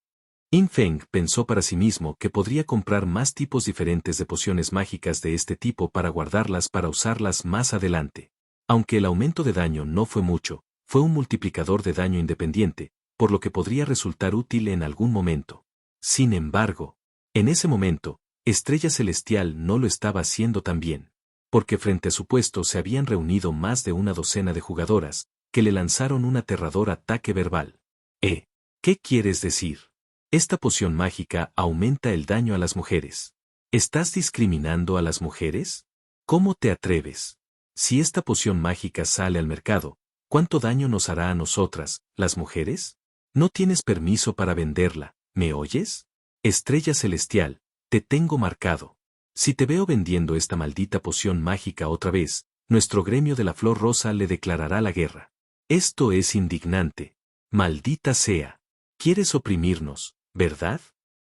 In Feng pensó para sí mismo que podría comprar más tipos diferentes de pociones mágicas de este tipo para guardarlas para usarlas más adelante. Aunque el aumento de daño no fue mucho, fue un multiplicador de daño independiente, por lo que podría resultar útil en algún momento. Sin embargo, en ese momento, Estrella Celestial no lo estaba haciendo tan bien, porque frente a su puesto se habían reunido más de una docena de jugadoras, que le lanzaron un aterrador ataque verbal. ¿Qué quieres decir? Esta poción mágica aumenta el daño a las mujeres. ¿Estás discriminando a las mujeres? ¿Cómo te atreves? Si esta poción mágica sale al mercado, ¿cuánto daño nos hará a nosotras, las mujeres? No tienes permiso para venderla. ¿Me oyes? Estrella Celestial, te tengo marcado. Si te veo vendiendo esta maldita poción mágica otra vez, nuestro gremio de la Flor Rosa le declarará la guerra. Esto es indignante. Maldita sea. Quieres oprimirnos, ¿verdad?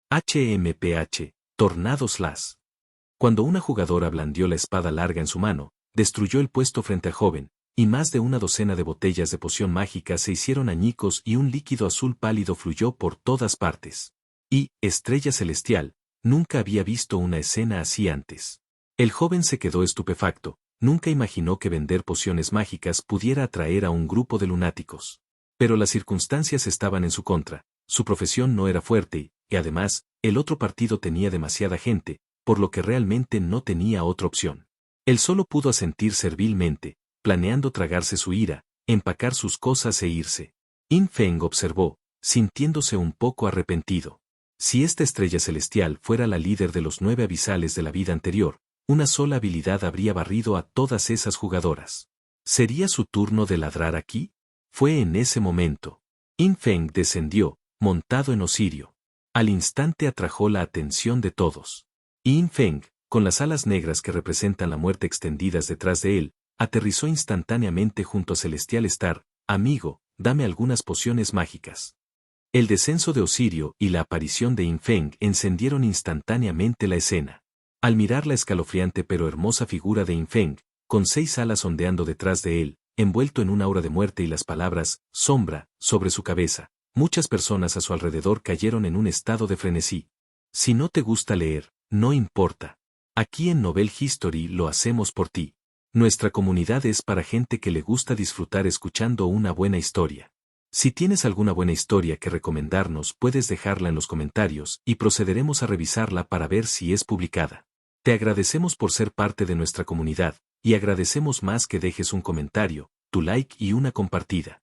HMPH, Tornados las. Cuando una jugadora blandió la espada larga en su mano, destruyó el puesto frente al joven, y más de una docena de botellas de poción mágica se hicieron añicos y un líquido azul pálido fluyó por todas partes. Y, Estrella Celestial, nunca había visto una escena así antes. El joven se quedó estupefacto, nunca imaginó que vender pociones mágicas pudiera atraer a un grupo de lunáticos. Pero las circunstancias estaban en su contra, su profesión no era fuerte y, además, el otro partido tenía demasiada gente, por lo que realmente no tenía otra opción. Él solo pudo asentir servilmente, planeando tragarse su ira, empacar sus cosas e irse. In Feng observó, sintiéndose un poco arrepentido. Si esta estrella celestial fuera la líder de los 9 abisales de la vida anterior, una sola habilidad habría barrido a todas esas jugadoras. ¿Sería su turno de ladrar aquí? Fue en ese momento. In Feng descendió, montado en Osirio. Al instante atrajo la atención de todos. In Feng, con las alas negras que representan la muerte extendidas detrás de él, aterrizó instantáneamente junto a Celestial Star. Amigo, dame algunas pociones mágicas. El descenso de Osirio y la aparición de In Feng encendieron instantáneamente la escena. Al mirar la escalofriante pero hermosa figura de In Feng, con 6 alas ondeando detrás de él, envuelto en una aura de muerte y las palabras, sombra, sobre su cabeza, muchas personas a su alrededor cayeron en un estado de frenesí. Si no te gusta leer, no importa. Aquí en Novel History lo hacemos por ti. Nuestra comunidad es para gente que le gusta disfrutar escuchando una buena historia. Si tienes alguna buena historia que recomendarnos, puedes dejarla en los comentarios y procederemos a revisarla para ver si es publicada. Te agradecemos por ser parte de nuestra comunidad, y agradecemos más que dejes un comentario, tu like y una compartida.